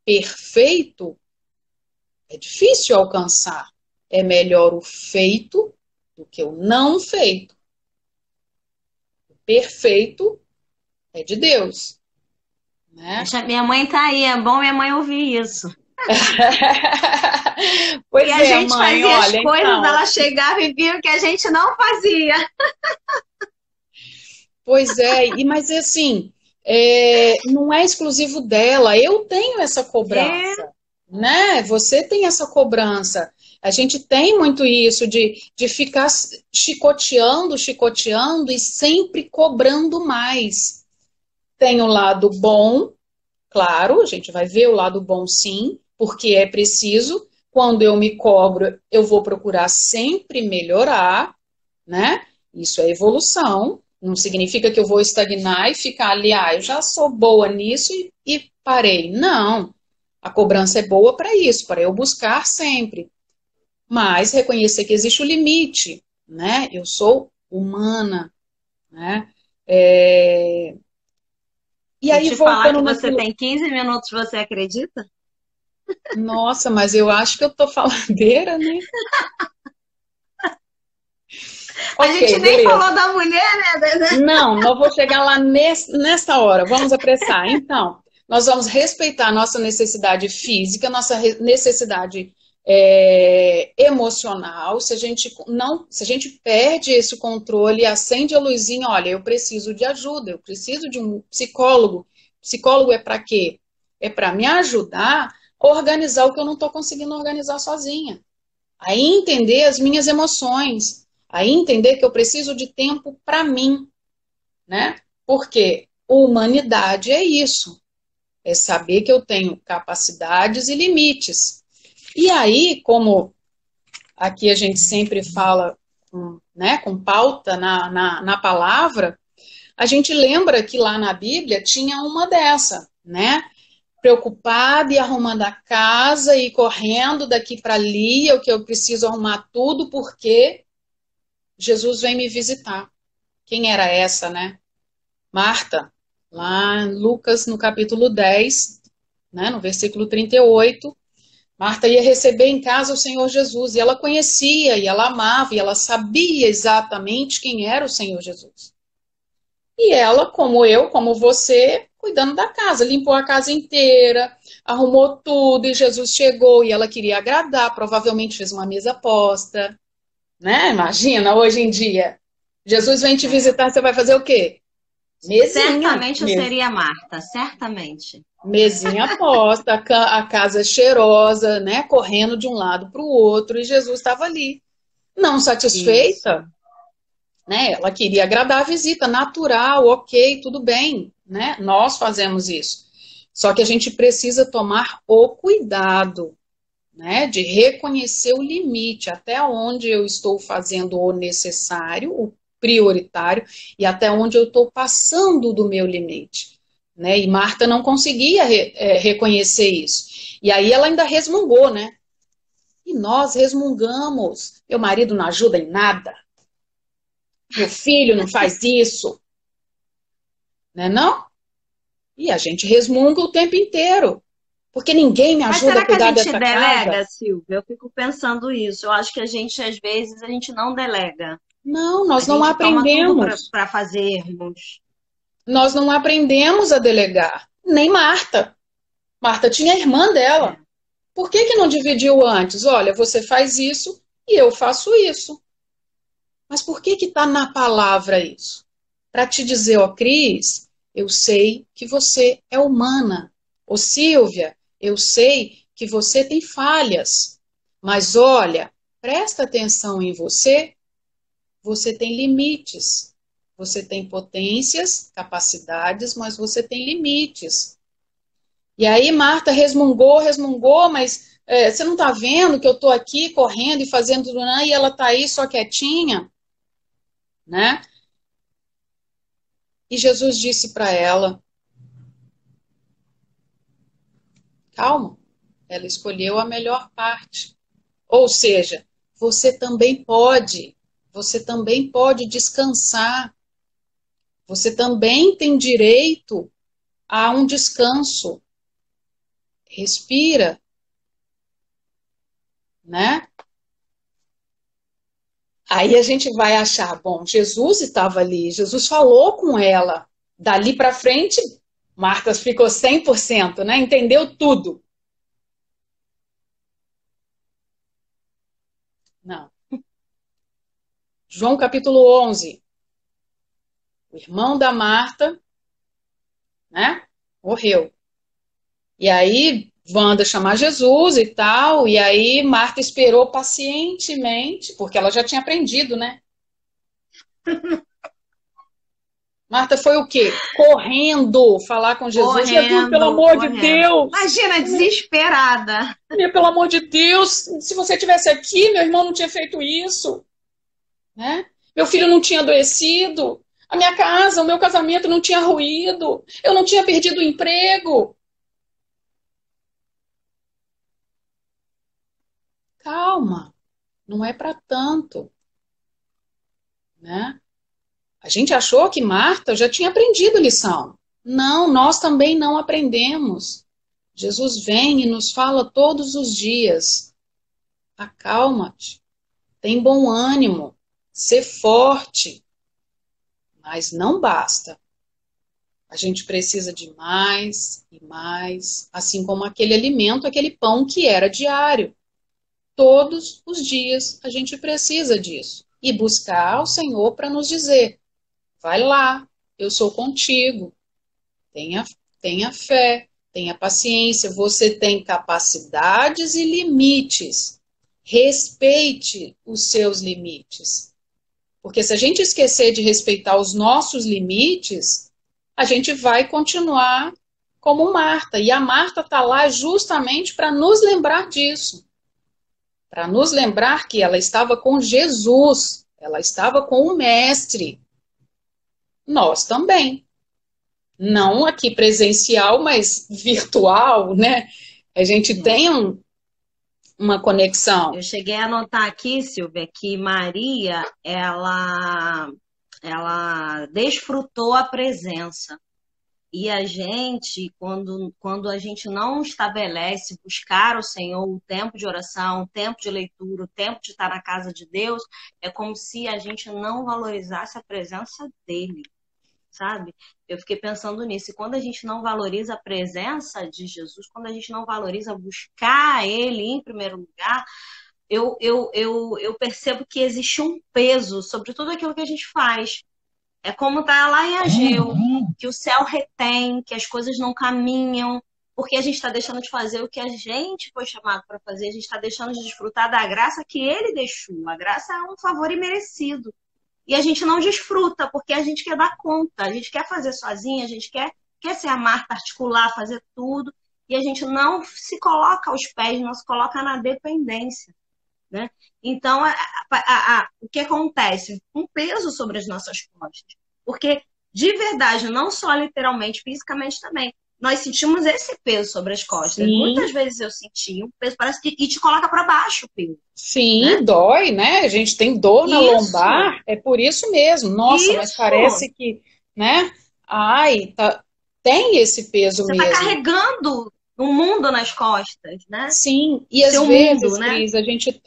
perfeito é difícil alcançar. É melhor o feito do que o não feito. O perfeito é de Deus. Né? Minha mãe tá aí, é bom minha mãe ouvir isso. Pois e a gente mãe, fazia olha, as coisas, então... ela chegava e via o que a gente não fazia. Pois é, mas assim, não é exclusivo dela, eu tenho essa cobrança, né? Você tem essa cobrança. A gente tem muito isso de ficar chicoteando e sempre cobrando mais. Tem o lado bom, claro, a gente vai ver o lado bom sim, porque é preciso. Quando eu me cobro, eu vou procurar sempre melhorar, né? Isso é evolução. Não significa que eu vou estagnar e ficar ali, eu já sou boa nisso e parei. Não. A cobrança é boa para isso, para eu buscar sempre. Mas reconhecer que existe o limite, né? Eu sou humana, né? E aí, te falar que voltando você tem 15 minutos, você acredita? Nossa, mas eu acho que eu tô faladeira, né? A gente nem falou da mulher, né? Não vou chegar lá nesta hora. Vamos apressar. Então, nós vamos respeitar a nossa necessidade física, nossa necessidade emocional. Se a gente perde esse controle, acende a luzinha, olha, eu preciso de ajuda, eu preciso de um psicólogo. Psicólogo é para quê? É para me ajudar a organizar o que eu não estou conseguindo organizar sozinha. A entender as minhas emoções. A entender que eu preciso de tempo para mim, né? Porque humanidade é isso, é saber que eu tenho capacidades e limites. E aí, como aqui a gente sempre fala, né, com pauta na palavra, a gente lembra que lá na Bíblia tinha uma dessa, né? Preocupada e arrumando a casa e correndo daqui para ali, o que eu preciso arrumar tudo porque Jesus vem me visitar. Quem era essa, né? Marta, lá em Lucas, no capítulo 10, né, no versículo 38, Marta ia receber em casa o Senhor Jesus, e ela conhecia, e ela amava, e ela sabia exatamente quem era o Senhor Jesus. E ela, como eu, como você, cuidando da casa, limpou a casa inteira, arrumou tudo, e Jesus chegou, e ela queria agradar, provavelmente fez uma mesa posta, né? Imagina, hoje em dia, Jesus vem te visitar, você vai fazer o quê? Mesinha, Certamente eu seria Marta, certamente. mesinha posta, a casa cheirosa, né? Correndo de um lado para o outro, e Jesus estava ali. Não Isso. satisfeita, né? Ela queria agradar a visita, natural, ok, tudo bem, né? Nós fazemos isso. Só que a gente precisa tomar o cuidado, né? De reconhecer o limite, até onde eu estou fazendo o necessário, o prioritário, e até onde eu estou passando do meu limite. Né? E Marta não conseguia reconhecer isso. E aí ela ainda resmungou, né? E nós resmungamos. Meu marido não ajuda em nada. Meu filho não faz isso. Né, não? E a gente resmunga o tempo inteiro. Porque ninguém me Mas ajuda a será que a cuidar gente dessa casa. delega, Silvia? Eu fico pensando isso. Eu acho que a gente, às vezes, a gente não delega. Não, A nós não gente toma tudo aprendemos. para fazermos. Nós não aprendemos a delegar. Nem Marta. Marta tinha a irmã dela. É. Por que não dividiu antes? Olha, você faz isso e eu faço isso. Mas por que está na palavra isso? Para te dizer, ó Cris, eu sei que você é humana. Ô Silvia, eu sei que você tem falhas. Mas olha, presta atenção em você, você tem limites. Você tem potências, capacidades, mas você tem limites. E aí Marta resmungou, mas você não está vendo que eu estou aqui correndo e fazendo tudo, e ela está aí só quietinha, né? E Jesus disse para ela, calma, ela escolheu a melhor parte. Ou seja, você também pode descansar, você também tem direito a um descanso. Respira, né? Aí a gente vai achar, bom, Jesus estava ali, Jesus falou com ela. Dali para frente, Marta ficou 100%, né? Entendeu tudo. Não. João capítulo 11. O irmão da Marta, né? Morreu. E aí, Wanda chamar Jesus e tal, e aí Marta esperou pacientemente, porque ela já tinha aprendido, né? Marta foi o quê? Correndo falar com Jesus. Jesus, pelo Correndo, amor de correndo. Deus! Imagina, desesperada. Pelo amor de Deus, se você tivesse aqui, meu irmão não tinha feito isso, né? Meu filho não tinha adoecido, a minha casa, o meu casamento não tinha ruído, eu não tinha perdido o emprego. Calma, não é para tanto, né? A gente achou que Marta já tinha aprendido lição. Não, nós também não aprendemos. Jesus vem e nos fala todos os dias: acalma-te, tem bom ânimo, ser forte. Mas não basta. A gente precisa de mais e mais, assim como aquele alimento, aquele pão que era diário. Todos os dias a gente precisa disso. E buscar ao Senhor para nos dizer: vai lá, eu sou contigo. Tenha, tenha fé, tenha paciência. Você tem capacidades e limites. Respeite os seus limites. Porque se a gente esquecer de respeitar os nossos limites, a gente vai continuar como Marta. E a Marta está lá justamente para nos lembrar disso. Para nos lembrar que ela estava com Jesus, ela estava com o Mestre. Nós também. Não aqui presencial, mas virtual, né? A gente tem uma conexão. Eu cheguei a anotar aqui, Silvia, que Maria, ela ela desfrutou a presença. E a gente, quando a gente não estabelece buscar o Senhor, o tempo de oração, o tempo de leitura, o tempo de estar na casa de Deus, é como se a gente não valorizasse a presença dele, sabe? Eu fiquei pensando nisso. E quando a gente não valoriza a presença de Jesus, quando a gente não valoriza buscar ele em primeiro lugar, eu percebo que existe um peso sobre tudo aquilo que a gente faz. É como tá lá em Ageu, que o céu retém, que as coisas não caminham, porque a gente está deixando de fazer o que a gente foi chamado para fazer, a gente está deixando de desfrutar da graça que ele deixou. A graça é um favor imerecido. E a gente não desfruta, porque a gente quer dar conta, a gente quer fazer sozinha, a gente quer ser a Marta, articular, fazer tudo, e a gente não se coloca aos pés, não se coloca na dependência. Né? Então, o que acontece? Um peso sobre as nossas costas. Porque, de verdade, não só literalmente, fisicamente também, nós sentimos esse peso sobre as costas. Sim. Muitas vezes eu senti um peso, parece que e te coloca para baixo o peso. Sim, né? Dói, né? A gente tem dor na lombar, é por isso mesmo. Nossa, mas parece que, né? Ai, tem esse peso Você mesmo. Você tá carregando um mundo nas costas, né? Sim, e às vezes, Cris,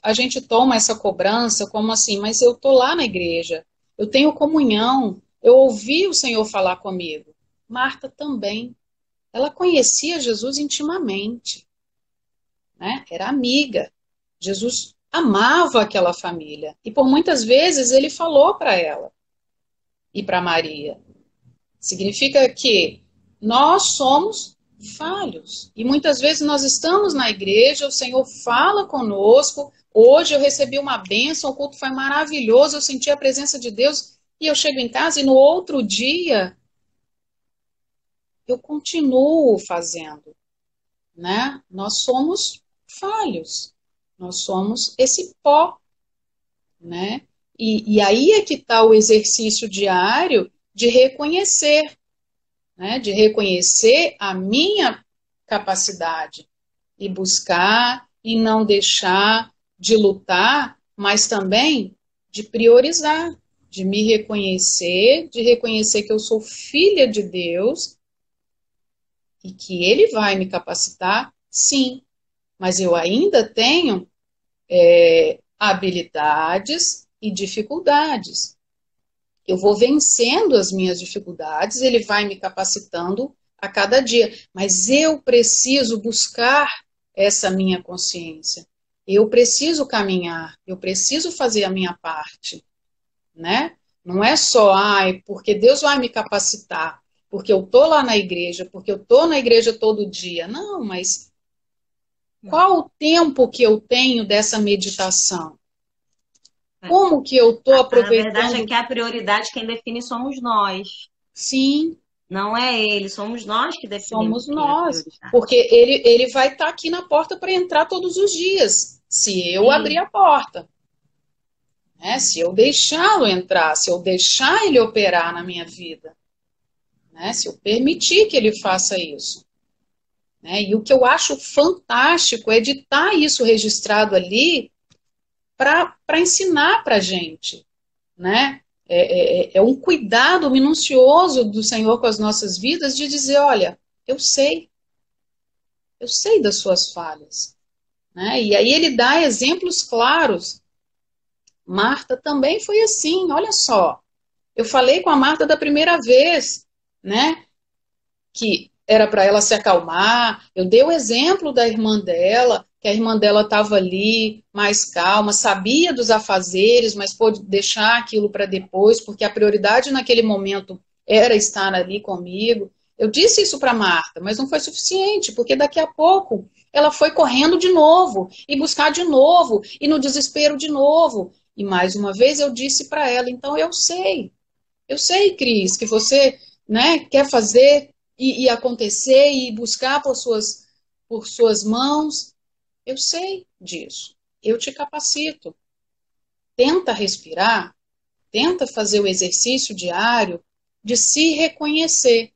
a gente toma essa cobrança como assim, mas eu tô lá na igreja, eu tenho comunhão, eu ouvi o Senhor falar comigo. Marta também, ela conhecia Jesus intimamente, né? Era amiga. Jesus amava aquela família e por muitas vezes ele falou para ela e para Maria. Significa que nós somos falhos. E muitas vezes nós estamos na igreja, o Senhor fala conosco. Hoje eu recebi uma bênção, o culto foi maravilhoso, eu senti a presença de Deus. E eu chego em casa e no outro dia eu continuo fazendo. Né? Nós somos falhos. Nós somos esse pó. Né? E aí é que está o exercício diário de reconhecer. Né, de reconhecer a minha capacidade e buscar e não deixar de lutar, mas também de priorizar, de me reconhecer, de reconhecer que eu sou filha de Deus e que Ele vai me capacitar, sim, mas eu ainda tenho habilidades e dificuldades. Eu vou vencendo as minhas dificuldades, ele vai me capacitando a cada dia. Mas eu preciso buscar essa minha consciência. Eu preciso caminhar, eu preciso fazer a minha parte. Né? Não é só, porque Deus vai me capacitar, porque eu estou lá na igreja, porque eu estou na igreja todo dia. Não, mas qual o tempo que eu tenho dessa meditação? Como que eu estou aproveitando? Na verdade é que a prioridade quem define somos nós. Sim. Não é ele, somos nós que definimos. Somos nós. Porque ele vai estar aqui na porta para entrar todos os dias, se eu abrir a porta. Né? Se eu deixá-lo entrar, se eu deixar ele operar na minha vida. Né? Se eu permitir que ele faça isso. Né? E o que eu acho fantástico é de estar isso registrado ali para ensinar para a gente, né? É um cuidado minucioso do Senhor com as nossas vidas de dizer, olha, eu sei das suas falhas. Né? E aí ele dá exemplos claros. Marta também foi assim, olha só. Eu falei com a Marta da primeira vez, né? Que era para ela se acalmar. Eu dei o exemplo da irmã dela, que a irmã dela estava ali, mais calma, sabia dos afazeres, mas pôde deixar aquilo para depois, porque a prioridade naquele momento era estar ali comigo. Eu disse isso para Marta, mas não foi suficiente, porque daqui a pouco ela foi correndo de novo, e buscar de novo, e no desespero de novo. E mais uma vez eu disse para ela, então eu sei, Cris, que você, né, quer fazer e acontecer e buscar por suas mãos. Eu sei disso. Eu te capacito. Tenta respirar, tenta fazer o exercício diário de se reconhecer,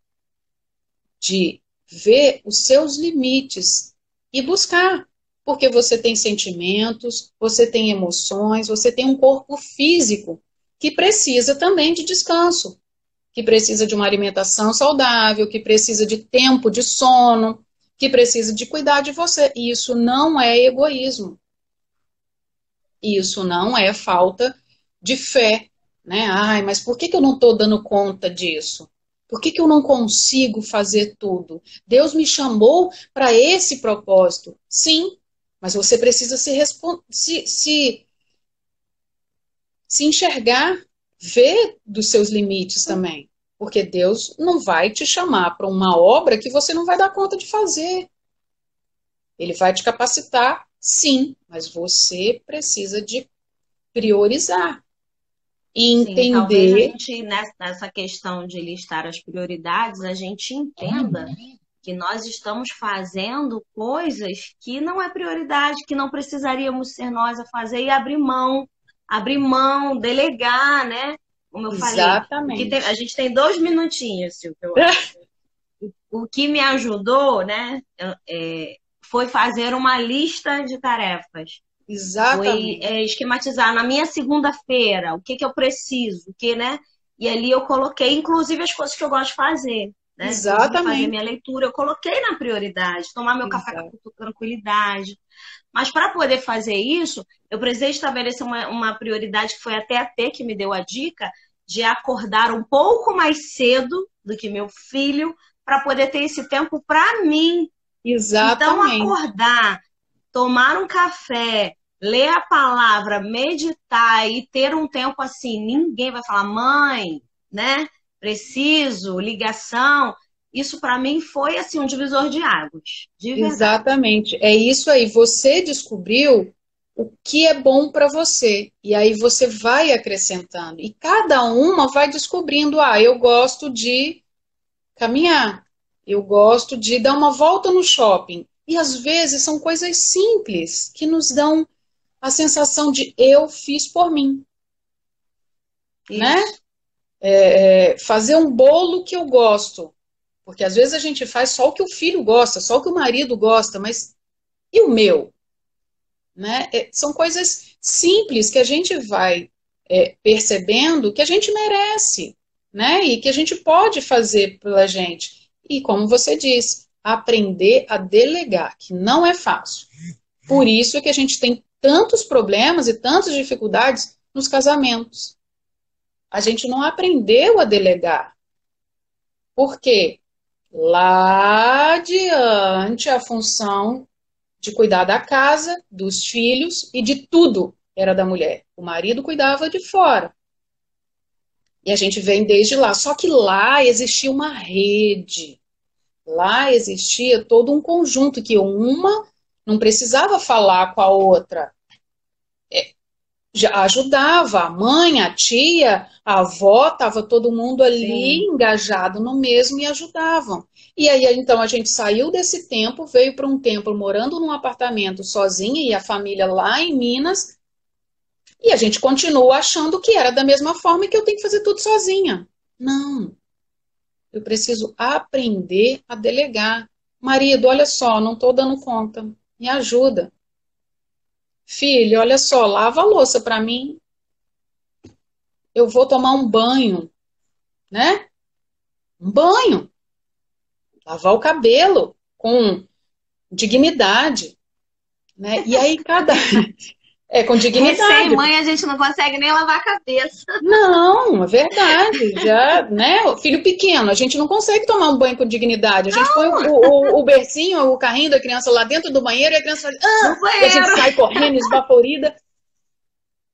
de ver os seus limites e buscar. Porque você tem sentimentos, você tem emoções, você tem um corpo físico que precisa também de descanso, que precisa de uma alimentação saudável, que precisa de tempo de sono, que precisa de cuidar de você. E isso não é egoísmo. Isso não é falta de fé, né? Ai, mas por que eu não estou dando conta disso? Por que eu não consigo fazer tudo? Deus me chamou para esse propósito. Sim, mas você precisa se enxergar, ver dos seus limites também. Porque Deus não vai te chamar para uma obra que você não vai dar conta de fazer. Ele vai te capacitar, sim, mas você precisa de priorizar e Sim, talvez a entender. gente, nessa questão de listar as prioridades, a gente entenda que nós estamos fazendo coisas que não é prioridade, que não precisaríamos ser nós a fazer e abrir mão, delegar, né? Como eu falei, a Exatamente. gente tem 2 minutinhos, Silvio, eu acho. O que me ajudou, né, foi fazer uma lista de tarefas. Foi Exatamente. esquematizar na minha segunda-feira o que que eu preciso, o que, né? E ali eu coloquei, inclusive, as coisas que eu gosto de fazer, né? Inclusive fazer Exatamente. minha leitura, eu coloquei na prioridade, tomar meu café Exato. com tranquilidade. Mas para poder fazer isso, eu precisei estabelecer uma prioridade que foi até a T que me deu a dica de acordar um pouco mais cedo do que meu filho para poder ter esse tempo para mim. Então, Exatamente. acordar, tomar um café, ler a palavra, meditar e ter um tempo assim, ninguém vai falar, mãe, né? Preciso, ligação. Isso para mim foi assim um divisor de águas, de verdade. Exatamente. É isso aí. Você descobriu o que é bom para você. E aí você vai acrescentando. E cada uma vai descobrindo. Ah, eu gosto de caminhar. Eu gosto de dar uma volta no shopping. E às vezes são coisas simples que nos dão a sensação de eu fiz por mim, né? Isso. Fazer um bolo que eu gosto. Porque às vezes a gente faz só o que o filho gosta, só o que o marido gosta, mas e o meu? Né? São coisas simples que a gente vai percebendo que a gente merece, né? E que a gente pode fazer pela gente. E como você disse, aprender a delegar, que não é fácil. Por isso é que a gente tem tantos problemas e tantas dificuldades nos casamentos. A gente não aprendeu a delegar. Por quê? Lá adiante a função de cuidar da casa, dos filhos e de tudo era da mulher. O marido cuidava de fora. E a gente vem desde lá. Só que lá existia uma rede. Lá existia todo um conjunto que uma não precisava falar com a outra. Já ajudava a mãe, a tia, a avó, estava todo mundo ali Sim. engajado no mesmo e ajudavam. E aí, então, a gente saiu desse tempo, veio para um tempo morando num apartamento sozinha e a família lá em Minas, e a gente continua achando que era da mesma forma e que eu tenho que fazer tudo sozinha. Não, eu preciso aprender a delegar. Marido, olha só, não estou dando conta, me ajuda. Filho, olha só, lava a louça para mim, eu vou tomar um banho, né? Um banho, lavar o cabelo com dignidade, né? E aí cada com dignidade. Recém-mãe, a gente não consegue nem lavar a cabeça. Não, é verdade. Já, né? O filho pequeno, a gente não consegue tomar um banho com dignidade. A gente põe o bercinho, o carrinho da criança lá dentro do banheiro e a criança faz, No e a gente banheiro. sai correndo, esbaforida,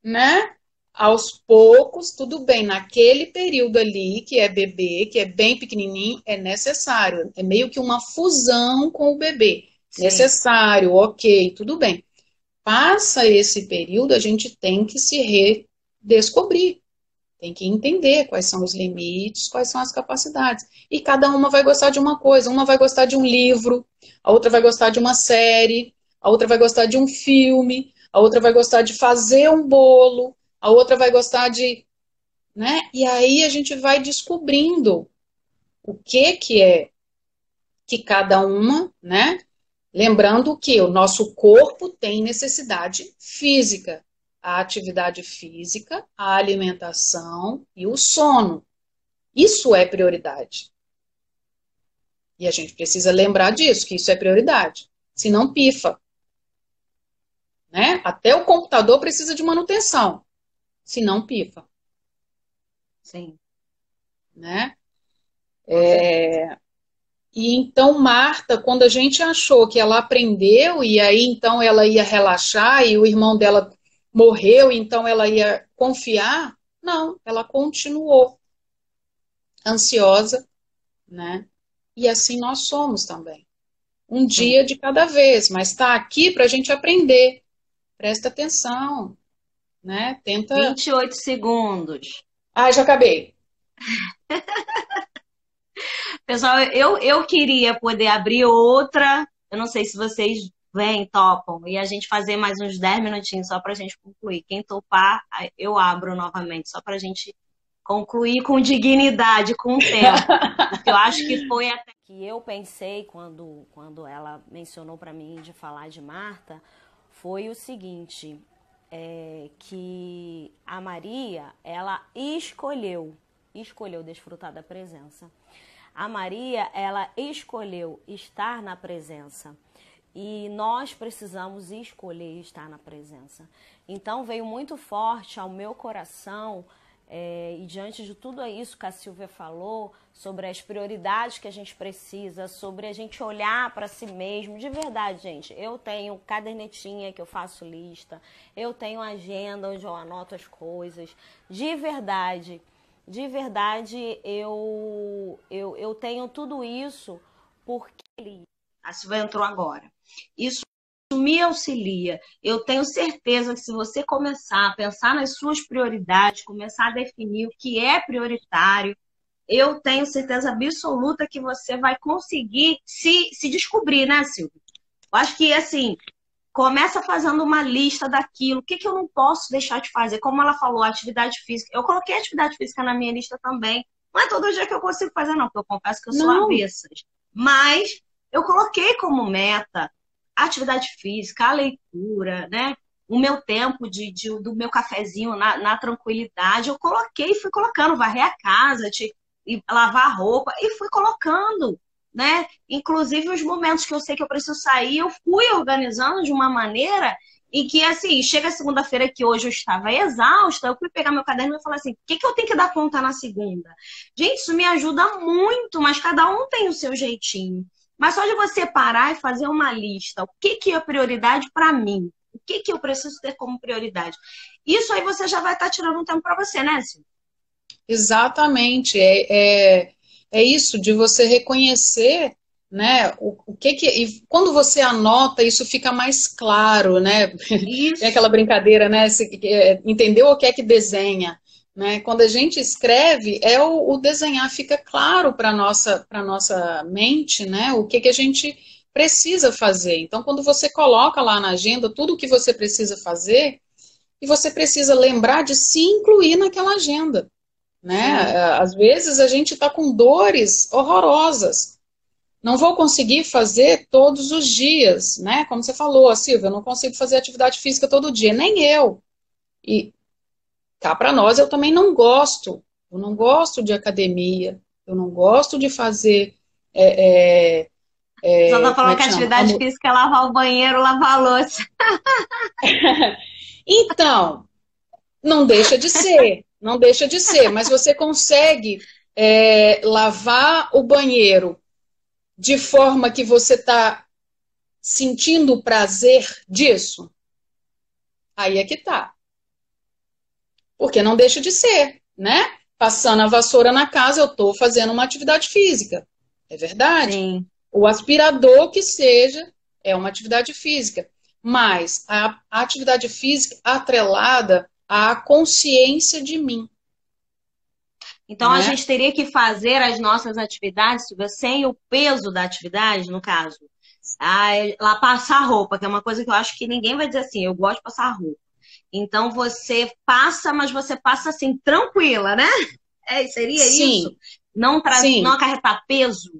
né? Aos poucos, tudo bem. Naquele período ali, que é bebê, que é bem pequenininho, é necessário. É meio que uma fusão com o bebê. Sim. Necessário, ok, tudo bem. Passa esse período, a gente tem que se redescobrir. Tem que entender quais são os limites, quais são as capacidades. E cada uma vai gostar de uma coisa. Uma vai gostar de um livro, a outra vai gostar de uma série, a outra vai gostar de um filme, a outra vai gostar de fazer um bolo, a outra vai gostar de, né? E aí a gente vai descobrindo o que é que cada uma, né? Lembrando que o nosso corpo tem necessidade física. a atividade física, a alimentação e o sono. Isso é prioridade. E a gente precisa lembrar disso, que isso é prioridade. Senão pifa. Né? Até o computador precisa de manutenção. Senão pifa. Sim. Né? E então Marta, quando a gente achou que ela aprendeu e aí então ela ia relaxar e o irmão dela morreu, então ela ia confiar, não, ela continuou ansiosa, né? E assim nós somos também. Um dia de cada vez, mas está aqui para a gente aprender. Presta atenção, né? Tenta. 28 segundos. Ah, já acabei. Pessoal, eu queria poder abrir outra. Eu não sei se vocês vêm, topam, e a gente fazer mais uns 10 minutinhos só para a gente concluir. Quem topar, eu abro novamente, só para a gente concluir com dignidade, com o tempo. Porque eu acho que foi até que eu pensei quando ela mencionou para mim de falar de Marta, foi o seguinte, que a Maria, ela escolheu desfrutar da presença. A Maria, ela escolheu estar na presença. E nós precisamos escolher estar na presença. Então veio muito forte ao meu coração, e diante de tudo isso que a Silvia falou, sobre as prioridades que a gente precisa, sobre a gente olhar para si mesmo, de verdade, gente, eu tenho cadernetinha que eu faço lista, eu tenho agenda onde eu anoto as coisas, de verdade, eu tenho tudo isso porque a Silvia entrou agora. Isso me auxilia. Eu tenho certeza que se você começar a pensar nas suas prioridades, começar a definir o que é prioritário, eu tenho certeza absoluta que você vai conseguir se descobrir, né, Silvia? Eu acho que, assim, começa fazendo uma lista daquilo, o que eu não posso deixar de fazer. Como ela falou, atividade física. Eu coloquei atividade física na minha lista também. Não é todo dia que eu consigo fazer, não, porque eu confesso que eu sou avessas. Mas eu coloquei como meta a atividade física, a leitura, né? O meu tempo do meu cafezinho na tranquilidade. Eu coloquei, fui colocando, varrer a casa, e lavar a roupa, e fui colocando, né? Inclusive os momentos que eu sei que eu preciso sair, eu fui organizando de uma maneira em que, assim, chega segunda-feira que hoje eu estava exausta, eu fui pegar meu caderno e falar assim, o que eu tenho que dar conta na segunda? Gente, isso me ajuda muito, mas cada um tem o seu jeitinho. Mas só de você parar e fazer uma lista, o que é prioridade para mim? O que eu preciso ter como prioridade? Isso aí você já vai estar tirando um tempo para você, né, Silvia? Exatamente. É isso de você reconhecer, né, e quando você anota, isso fica mais claro, né? Isso. Tem aquela brincadeira, né? Entendeu o que é que desenha? Né? Quando a gente escreve, o desenhar fica claro para a nossa mente, né? O que a gente precisa fazer. Então, quando você coloca lá na agenda tudo o que você precisa fazer, e você precisa lembrar de se incluir naquela agenda. Né? Às vezes a gente está com dores horrorosas. Não vou conseguir fazer todos os dias, né? Como você falou, Silvia, eu não consigo fazer atividade física todo dia, nem eu. E cá para nós, eu também não gosto. Eu não gosto de academia, eu não gosto de fazer. Só tá falando que a chama? atividade física é lavar o banheiro, lavar a louça. Então, não deixa de ser, não deixa de ser, mas você consegue lavar o banheiro de forma que você está sentindo o prazer disso? Aí é que tá. Porque não deixa de ser, né? Passando a vassoura na casa, eu estou fazendo uma atividade física. É verdade? Sim. O aspirador que seja é uma atividade física. Mas a atividade física atrelada à consciência de mim. Então, a gente teria que fazer as nossas atividades, Silvia, sem o peso da atividade, no caso. Lá passar roupa, que é uma coisa que eu acho que ninguém vai dizer assim, eu gosto de passar roupa. Então, você passa, mas você passa assim, tranquila, né? Seria Sim. isso? Não acarretar peso?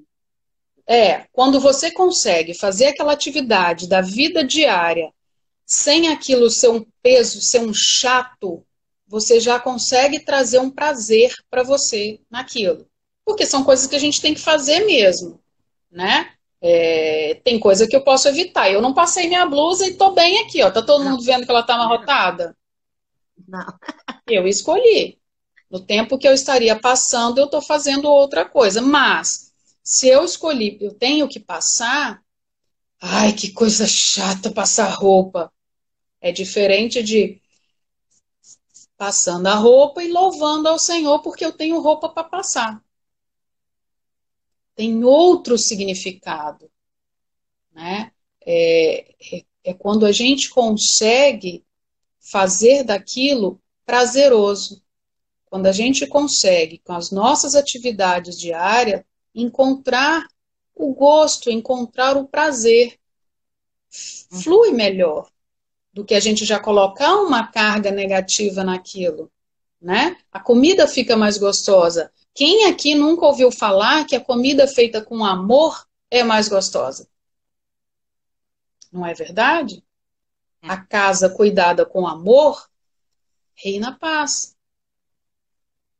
Quando você consegue fazer aquela atividade da vida diária sem aquilo ser um peso, ser um chato, você já consegue trazer um prazer para você naquilo. Porque são coisas que a gente tem que fazer mesmo, né? Tem coisa que eu posso evitar. Eu não passei minha blusa e tô bem aqui, ó. Tá todo Não, mundo vendo que ela tá amarrotada? não. Eu escolhi. No tempo que eu estaria passando, eu tô fazendo outra coisa. Mas, se eu escolhi, eu tenho que passar, ai, que coisa chata passar roupa. É diferente de passando a roupa e louvando ao Senhor porque eu tenho roupa para passar. Tem outro significado, né? É quando a gente consegue fazer daquilo prazeroso. Quando a gente consegue, com as nossas atividades diárias, encontrar o gosto, encontrar o prazer, flui melhor do que a gente já colocar uma carga negativa naquilo, né? A comida fica mais gostosa. Quem aqui nunca ouviu falar que a comida feita com amor é mais gostosa? Não é verdade? A casa cuidada com amor reina paz.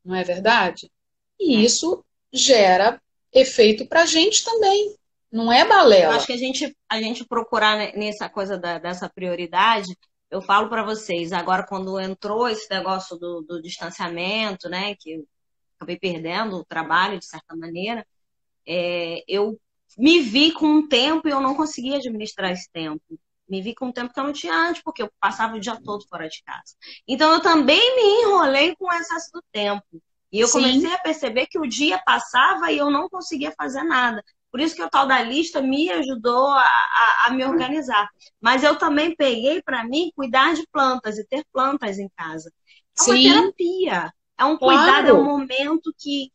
Não é verdade? E isso gera efeito para a gente também. Não é Eu acho balela. que a gente procurar nessa coisa dessa prioridade, eu falo para vocês, agora quando entrou esse negócio do distanciamento, né, que eu acabei perdendo o trabalho de certa maneira, eu me vi com um tempo e eu não conseguia administrar esse tempo. Me vi com um tempo que eu não tinha antes, porque eu passava o dia todo fora de casa. Então eu também me enrolei com o excesso do tempo. E eu comecei Sim, a perceber que o dia passava e eu não conseguia fazer nada. Por isso que o tal da lista me ajudou a me organizar. Mas eu também peguei para mim cuidar de plantas e ter plantas em casa. É uma sim, terapia. É um cuidado, é um claro. momento que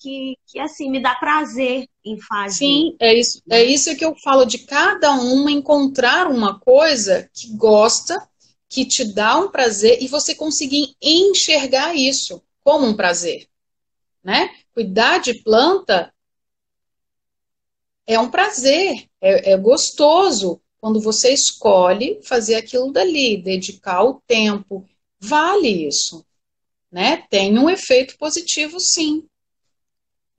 assim, me dá prazer em fazer, Sim, é né? isso que eu falo de cada uma encontrar uma coisa que gosta, que te dá um prazer e você conseguir enxergar isso como um prazer, né? Cuidar de planta é um prazer, é gostoso quando você escolhe fazer aquilo dali, dedicar o tempo, vale isso, né? Tem um efeito positivo, sim,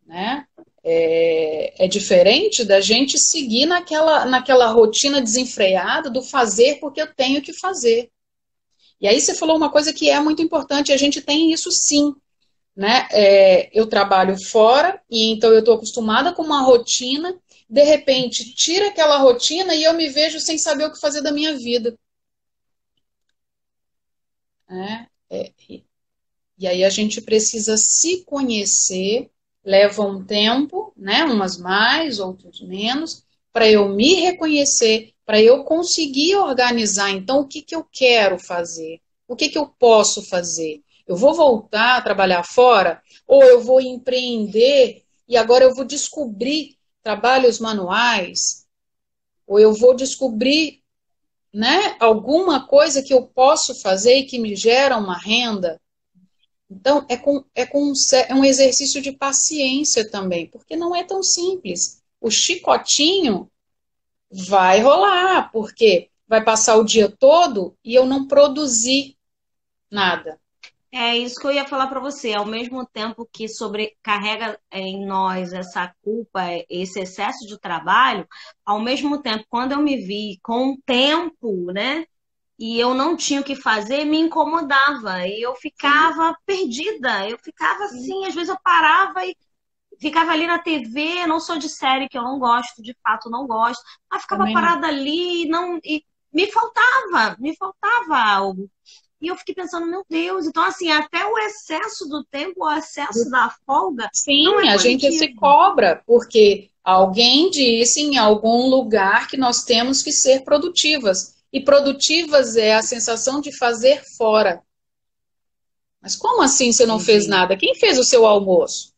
né? É diferente da gente seguir naquela rotina desenfreada do fazer porque eu tenho que fazer. E aí você falou uma coisa que é muito importante, a gente tem isso sim, né? Eu trabalho fora e então eu estou acostumada com uma rotina, de repente tira aquela rotina e eu me vejo sem saber o que fazer da minha vida, né? E aí a gente precisa se conhecer, leva um tempo, né? Umas mais, outras menos, para eu me reconhecer, para eu conseguir organizar. Então, o que que eu quero fazer? O que que eu posso fazer? Eu vou voltar a trabalhar fora? Ou eu vou empreender e agora eu vou descobrir trabalhos manuais? Ou eu vou descobrir, né, alguma coisa que eu posso fazer e que me gera uma renda? Então, é um exercício de paciência também, porque não é tão simples. O chicotinho vai rolar, porque vai passar o dia todo e eu não produzi nada. É isso que eu ia falar para você. Ao mesmo tempo que sobrecarrega em nós essa culpa, esse excesso de trabalho, ao mesmo tempo, quando eu me vi com o tempo, né, e eu não tinha o que fazer, me incomodava e eu Sim, ficava perdida. Eu ficava sim, assim, às vezes eu parava e ficava ali na TV. Não sou de série que eu não gosto, de fato não gosto, mas ficava também não. parada ali e não e me faltava algo. E eu fiquei pensando, meu Deus, então assim, até o excesso do tempo, o excesso da folga não é Sim, a gente se positivo. cobra, porque alguém disse em algum lugar que nós temos que ser produtivas. E produtivas é a sensação de fazer fora. Mas como assim você não fez Entendi. nada? Quem fez o seu almoço?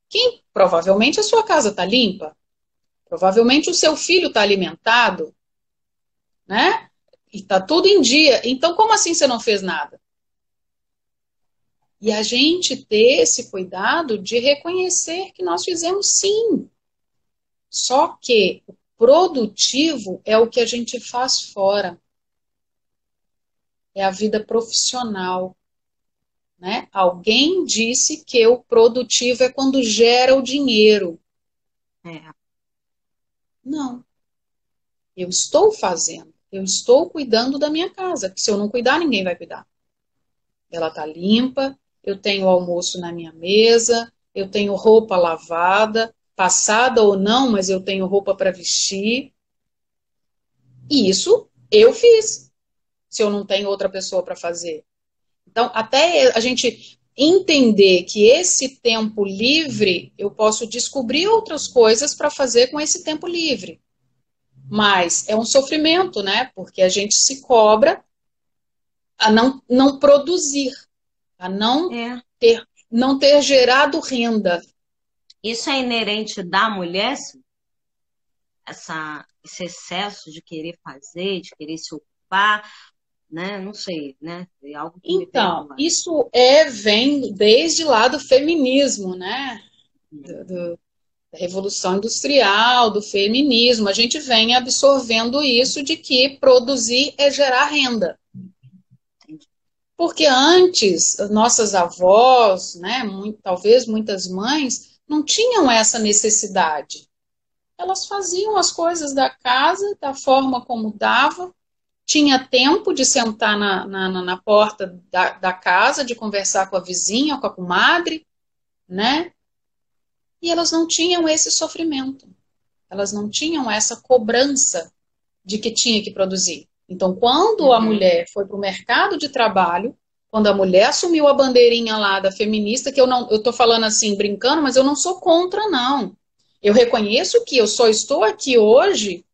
Quem? Provavelmente a sua casa está limpa. Provavelmente o seu filho está alimentado, né? E está tudo em dia. Então, como assim você não fez nada? E a gente ter esse cuidado de reconhecer que nós fizemos sim. Só que o produtivo é o que a gente faz fora. é a vida profissional, né? Alguém disse que o produtivo é quando gera o dinheiro. É. Não, eu estou fazendo, eu estou cuidando da minha casa, que se eu não cuidar, ninguém vai cuidar. Ela está limpa, eu tenho almoço na minha mesa, eu tenho roupa lavada, passada ou não, mas eu tenho roupa para vestir. E isso eu fiz, se eu não tenho outra pessoa para fazer. Então, até a gente entender que esse tempo livre, eu posso descobrir outras coisas para fazer com esse tempo livre. Mas é um sofrimento, né? Porque a gente se cobra a não produzir, a É. não ter gerado renda. Isso é inerente da mulher, esse excesso de querer fazer, de querer se ocupar, né? Não sei, né? É algo que me veio Então, agora. isso vem desde lá do feminismo, né? Da Revolução Industrial, do feminismo. A gente vem absorvendo isso de que produzir é gerar renda. Entendi. Porque antes, nossas avós, né, talvez muitas mães, não tinham essa necessidade. Elas faziam as coisas da casa da forma como dava, tinha tempo de sentar na porta da casa, de conversar com a vizinha, com a comadre, né? E elas não tinham esse sofrimento, elas não tinham essa cobrança de que tinha que produzir. Então, quando a Uhum. mulher foi para o mercado de trabalho, quando a mulher assumiu a bandeirinha lá da feminista, que eu estou falando assim, brincando, mas eu não sou contra, não. Eu reconheço que eu só estou aqui hoje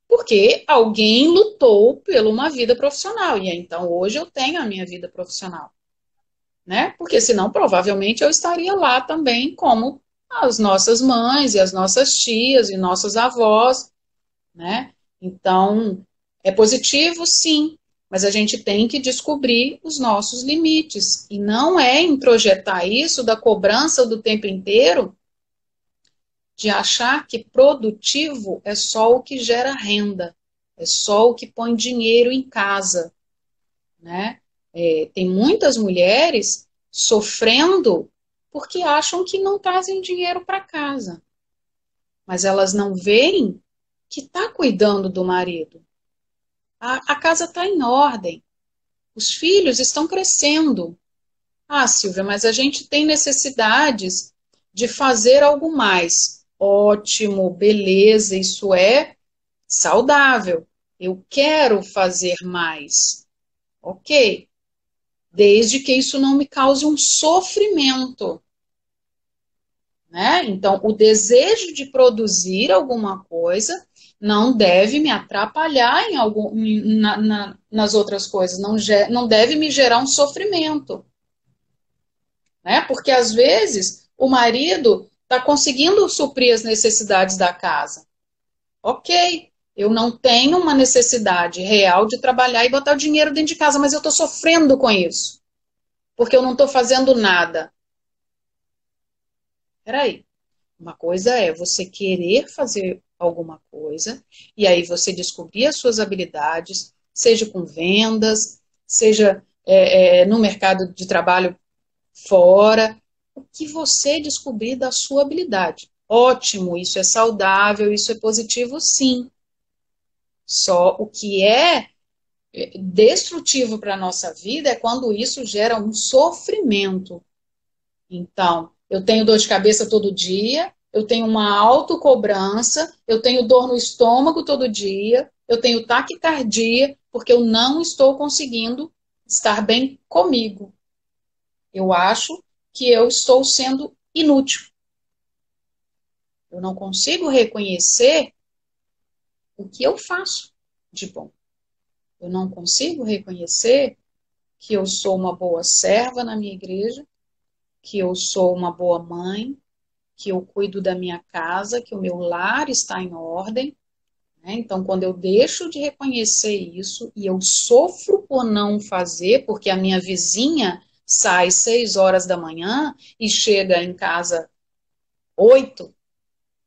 porque alguém lutou por uma vida profissional. E então hoje eu tenho a minha vida profissional, né? Porque senão provavelmente eu estaria lá também como as nossas mães e as nossas tias e nossas avós, né? Então, é positivo, sim, mas a gente tem que descobrir os nossos limites e não é introjetar isso da cobrança do tempo inteiro de achar que produtivo é só o que gera renda, é só o que põe dinheiro em casa, né? Tem muitas mulheres sofrendo porque acham que não trazem dinheiro para casa, mas elas não veem que está cuidando do marido. A casa está em ordem, os filhos estão crescendo. Ah, Silvia, mas a gente tem necessidades de fazer algo mais. Ótimo, beleza, isso é saudável. Eu quero fazer mais. Ok, desde que isso não me cause um sofrimento, né? Então, o desejo de produzir alguma coisa não deve me atrapalhar nas outras coisas, não deve me gerar um sofrimento, né? Porque às vezes o marido está conseguindo suprir as necessidades da casa. Ok, eu não tenho uma necessidade real de trabalhar e botar o dinheiro dentro de casa, mas eu estou sofrendo com isso, porque eu não estou fazendo nada. Peraí, uma coisa é você querer fazer alguma coisa, e aí você descobrir as suas habilidades, seja com vendas, seja no mercado de trabalho fora, o que você descobrir da sua habilidade. Ótimo, isso é saudável, isso é positivo, sim. Só o que é destrutivo para a nossa vida é quando isso gera um sofrimento. Então, eu tenho dor de cabeça todo dia, eu tenho uma autocobrança, eu tenho dor no estômago todo dia, eu tenho taquicardia, porque eu não estou conseguindo estar bem comigo. Eu acho que eu estou sendo inútil. Eu não consigo reconhecer o que eu faço de bom. Eu não consigo reconhecer que eu sou uma boa serva na minha igreja, que eu sou uma boa mãe, que eu cuido da minha casa, que o meu lar está em ordem, né? Então, quando eu deixo de reconhecer isso e eu sofro por não fazer, porque a minha vizinha sai 6 horas da manhã e chega em casa 8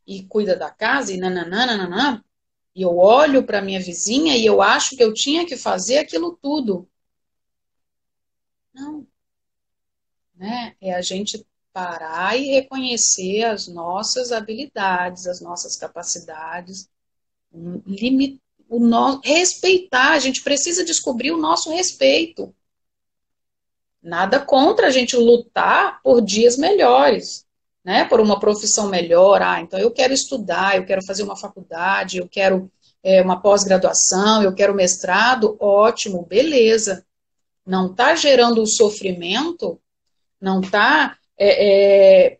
e cuida da casa e nananã, nananã, E eu olho para minha vizinha e eu acho que eu tinha que fazer aquilo tudo. Não, né? É a gente parar e reconhecer as nossas habilidades, as nossas capacidades, respeitar, a gente precisa descobrir o nosso respeito. Nada contra a gente lutar por dias melhores, né? Por uma profissão melhor. Ah, então eu quero estudar, eu quero fazer uma faculdade, eu quero uma pós-graduação, eu quero mestrado, ótimo, beleza. Não está gerando o sofrimento, não está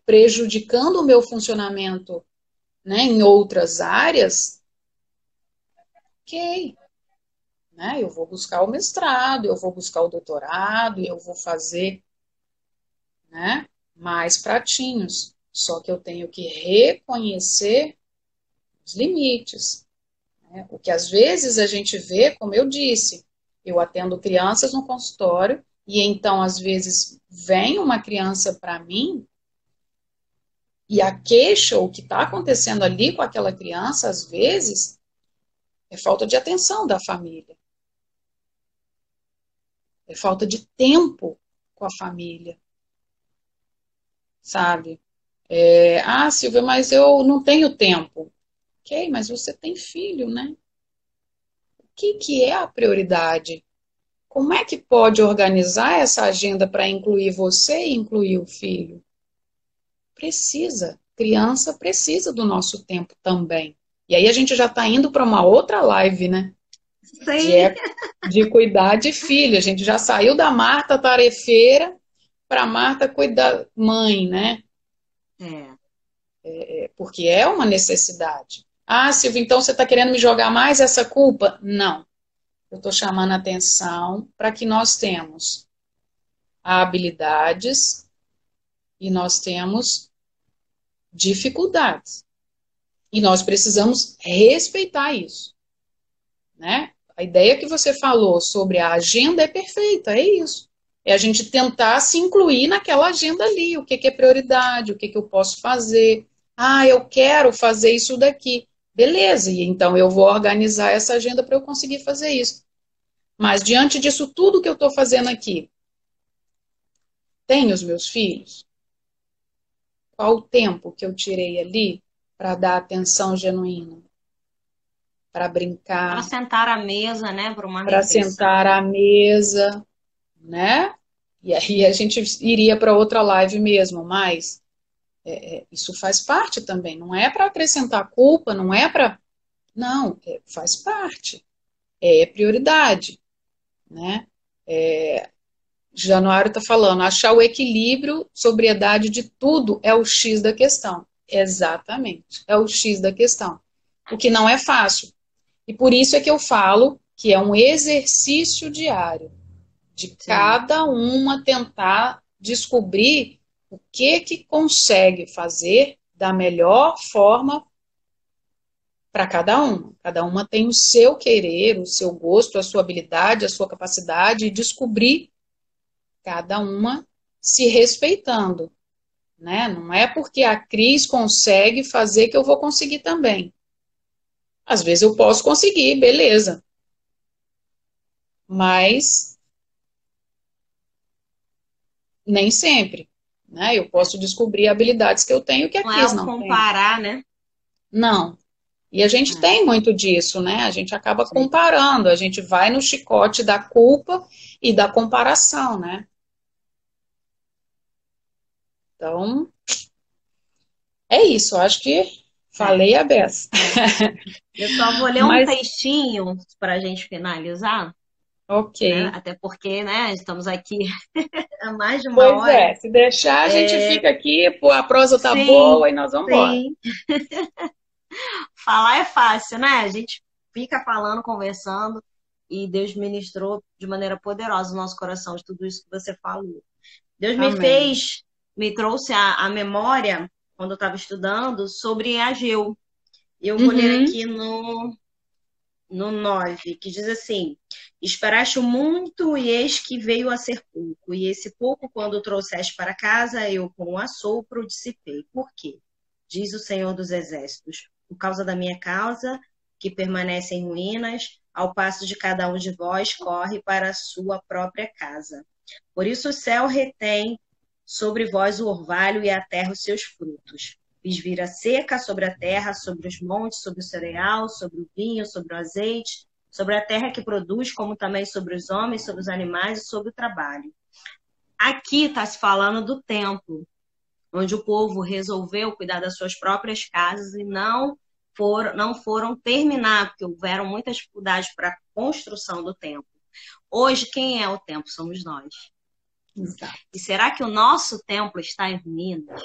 prejudicando o meu funcionamento, né, em outras áreas, ok. Né? Eu vou buscar o mestrado, eu vou buscar o doutorado, eu vou fazer, né, mais pratinhos. Só que eu tenho que reconhecer os limites. Né? O que às vezes a gente vê, como eu disse, eu atendo crianças no consultório e então às vezes vem uma criança para mim e a queixa, o que está acontecendo ali com aquela criança, às vezes, é falta de atenção da família. É falta de tempo com a família, sabe? Silvia, mas eu não tenho tempo. Ok, mas você tem filho, né? O que é a prioridade? Como é que pode organizar essa agenda para incluir você e incluir o filho? Precisa. Criança precisa do nosso tempo também. E aí a gente já está indo para uma outra live, né? Sim. De cuidar de filho. A gente já saiu da Marta tarefeira para Marta cuidar mãe, né? Porque é uma necessidade. Ah, Silvia, então você está querendo me jogar mais essa culpa? Não. Eu estou chamando a atenção para que nós temos habilidades e nós temos dificuldades. E nós precisamos respeitar isso, né? A ideia que você falou sobre a agenda é perfeita, é isso. É a gente tentar se incluir naquela agenda ali, o que é prioridade, o que eu posso fazer. Ah, eu quero fazer isso daqui. Beleza, e então eu vou organizar essa agenda para eu conseguir fazer isso. Mas diante disso tudo que eu estou fazendo aqui, tenho os meus filhos? Qual o tempo que eu tirei ali para dar atenção genuína? Para brincar. Para sentar à mesa, né? Para uma Para refeição. sentar à mesa, né? E aí a gente iria para outra live mesmo, mas isso faz parte também. Não é para acrescentar culpa, não é para. Não, faz parte. É prioridade, né? Januário está falando, achar o equilíbrio, sobriedade de tudo é o X da questão. Exatamente, é o X da questão. O que não é fácil. E por isso é que eu falo que é um exercício diário de cada uma tentar descobrir o que consegue fazer da melhor forma para cada uma. Cada uma tem o seu querer, o seu gosto, a sua habilidade, a sua capacidade e descobrir cada uma se respeitando, né? Não é porque a Cris consegue fazer que eu vou conseguir também. Às vezes eu posso conseguir, beleza. Mas nem sempre, né? Eu posso descobrir habilidades que eu tenho que a Cris não tem. Comparar, né? Não. E a gente tem muito disso, né? A gente acaba comparando, a gente vai no chicote da culpa e da comparação, né? Então, é isso. Eu acho que falei a beça. Eu só vou ler um textinho para a gente finalizar. Ok. Né? Até porque, né, estamos aqui há mais de uma hora. Pois é, se deixar, a gente fica aqui, pô, a prosa tá boa e nós vamos embora. Falar é fácil, né? A gente fica falando, conversando, e Deus ministrou de maneira poderosa o nosso coração de tudo isso que você falou. Deus me trouxe a memória, quando eu estava estudando, sobre Ageu. Eu vou ler aqui no 9, que diz assim: esperaste muito e eis que veio a ser pouco, e esse pouco, quando o trouxeste para casa, eu com o assopro dissipei. Por quê? Diz o Senhor dos Exércitos: por causa da minha causa que permanece em ruínas, ao passo de cada um de vós corre para a sua própria casa. Por isso o céu retém sobre vós o orvalho e a terra os seus frutos. Fiz vir a seca sobre a terra, sobre os montes, sobre o cereal, sobre o vinho, sobre o azeite, sobre a terra que produz, como também sobre os homens, sobre os animais e sobre o trabalho. Aqui está se falando do templo, onde o povo resolveu cuidar das suas próprias casas e não foram terminar, porque houveram muitas dificuldades para a construção do templo. Hoje, quem é o templo? Somos nós. Exato. E será que o nosso templo está em ruínas?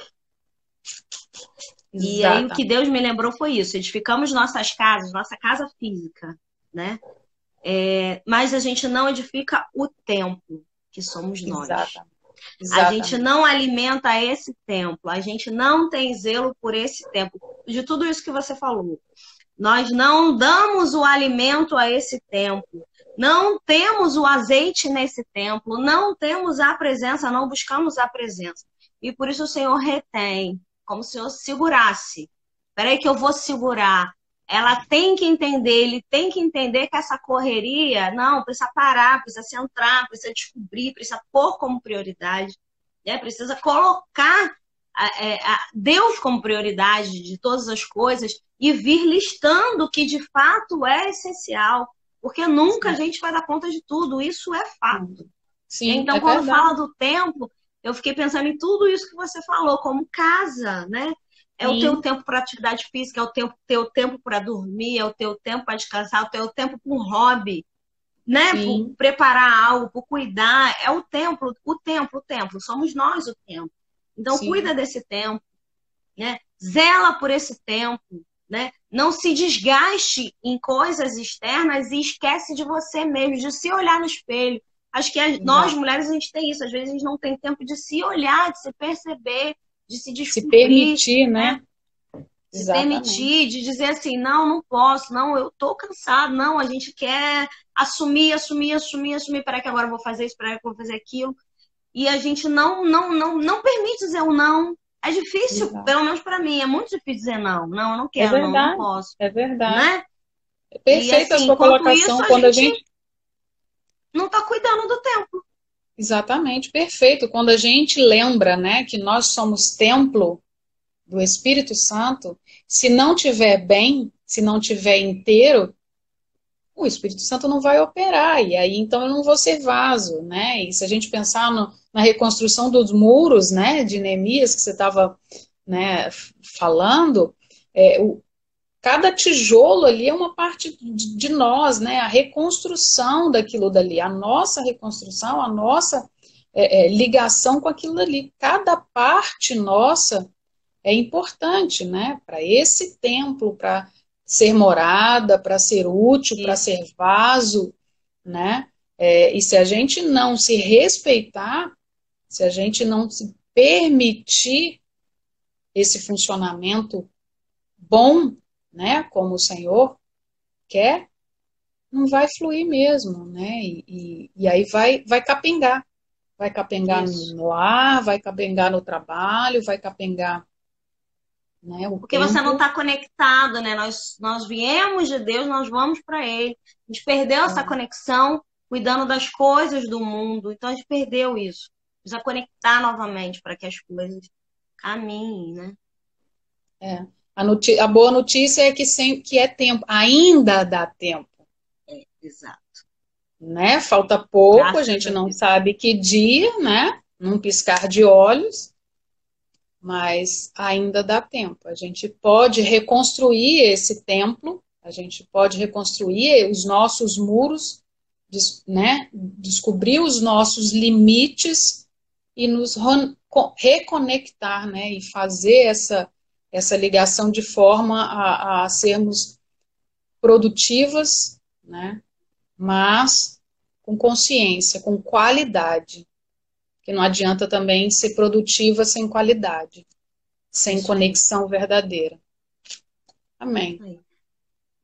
Exatamente. E aí o que Deus me lembrou foi isso. Edificamos nossas casas, nossa casa física, né? Mas a gente não edifica o templo, que somos nós. Exatamente. A gente não alimenta esse templo, a gente não tem zelo por esse templo. De tudo isso que você falou, nós não damos o alimento a esse templo, não temos o azeite nesse templo, não temos a presença, não buscamos a presença. E por isso o Senhor retém, como se o Senhor segurasse. Espera aí que eu vou segurar. Ela tem que entender, ele tem que entender que essa correria, não, precisa parar, precisa centrar, precisa descobrir, precisa pôr como prioridade, né? Precisa colocar Deus como prioridade de todas as coisas e vir listando o que de fato é essencial, porque nunca a gente vai dar conta de tudo, isso é fato. Sim, então, quando fala do templo, eu fiquei pensando em tudo isso que você falou, como casa, né? É o teu tempo para atividade física, é o teu tempo para dormir, é o teu tempo para descansar, é o teu tempo para um hobby, né? Por preparar algo, por cuidar. É o templo. Somos nós o templo. Então, cuida desse tempo, né? Zela por esse tempo, né? Não se desgaste em coisas externas e esquece de você mesmo, de se olhar no espelho. Acho que nós, mulheres, a gente tem isso. Às vezes a gente não tem tempo de se olhar, de se perceber, de se descobrir. Se permitir, né? Se permitir, de dizer assim, não posso, não, eu tô cansado, não, a gente quer assumir, para que agora eu vou fazer isso, para que eu vou fazer aquilo. E a gente não permite dizer um não. É difícil, pelo menos para mim, é muito difícil dizer não. Não, eu não quero, não posso. É verdade. Né? É perfeita a sua colocação. Isso, quando a gente não tá cuidando do tempo. Exatamente, perfeito. Quando a gente lembra, né, que nós somos templo do Espírito Santo, se não tiver bem, se não tiver inteiro, o Espírito Santo não vai operar, e aí então eu não vou ser vaso, né? E se a gente pensar na reconstrução dos muros, né, de Neemias, que você estava, né, falando, cada tijolo ali é uma parte de nós, né? A reconstrução daquilo dali, a nossa reconstrução, a nossa ligação com aquilo dali. Cada parte nossa é importante, né? Para esse templo, para ser morada, para ser útil, para ser vaso, né? E se a gente não se respeitar, se a gente não se permitir esse funcionamento bom, né, como o Senhor quer, não vai fluir mesmo, né, e aí vai capengar no lar, vai capengar no trabalho, vai capengar, né, porque tempo. Você não está conectado, né, nós viemos de Deus, nós vamos para Ele, a gente perdeu essa conexão cuidando das coisas do mundo, então a gente perdeu isso, precisa conectar novamente para que as coisas caminhem, né. A boa notícia é que é tempo, ainda dá tempo. Exato. Né? Falta pouco, a gente não sabe que dia, né? Num piscar de olhos, mas ainda dá tempo. A gente pode reconstruir esse templo, a gente pode reconstruir os nossos muros, né? Descobrir os nossos limites e nos reconectar, né? E fazer essa ligação de forma a sermos produtivas, né? Mas com consciência, com qualidade. Que não adianta também ser produtiva sem qualidade, sem conexão verdadeira. Amém.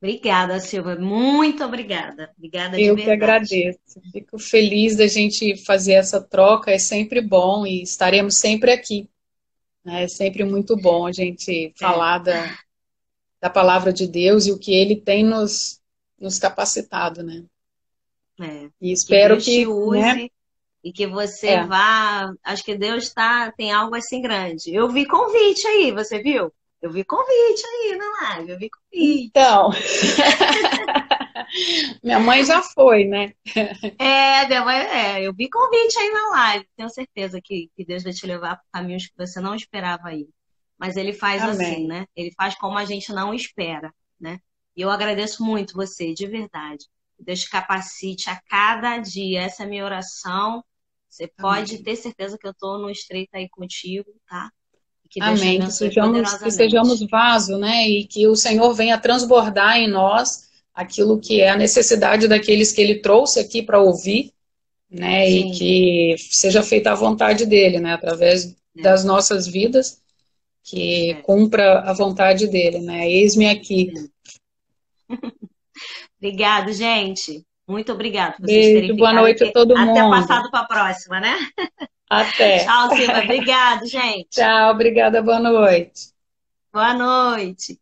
Obrigada, Silvia. Muito obrigada. Obrigada de verdade. Eu que agradeço. Fico feliz da gente fazer essa troca, é sempre bom e estaremos sempre aqui. É sempre muito bom a gente falar da palavra de Deus e o que Ele tem nos capacitado, né? E Que espero Deus te que, né? use e que você vá. Acho que Deus tem algo assim grande. Eu vi convite aí, você viu? Eu vi convite aí na live, eu vi convite. Então, minha mãe já foi, né? Minha mãe, eu vi convite aí na live. Tenho certeza que Deus vai te levar por caminhos que você não esperava ir. Mas ele faz assim, Amém. né? Ele faz como a gente não espera, né? E eu agradeço muito você, de verdade. Deus te capacite a cada dia. Essa é a minha oração. Você pode Amém. ter certeza que eu estou no estreito aí contigo, tá? E que Deus te Amém. abençoe Que sejamos poderosamente. vaso, né? E que o Senhor venha transbordar em nós aquilo que é a necessidade daqueles que Ele trouxe aqui para ouvir, né? E Sim, que seja feita a vontade dele, né? Através é, das nossas vidas, que é, cumpra a vontade dele, né? Eis-me aqui. é. Obrigado, gente. Muito obrigado por vocês terem Beijo, boa ficado noite a aqui. todo Até mundo. passado para a próxima, né? Até. Tchau, Silvia. Obrigado, gente. Tchau, obrigada, boa noite. Boa noite.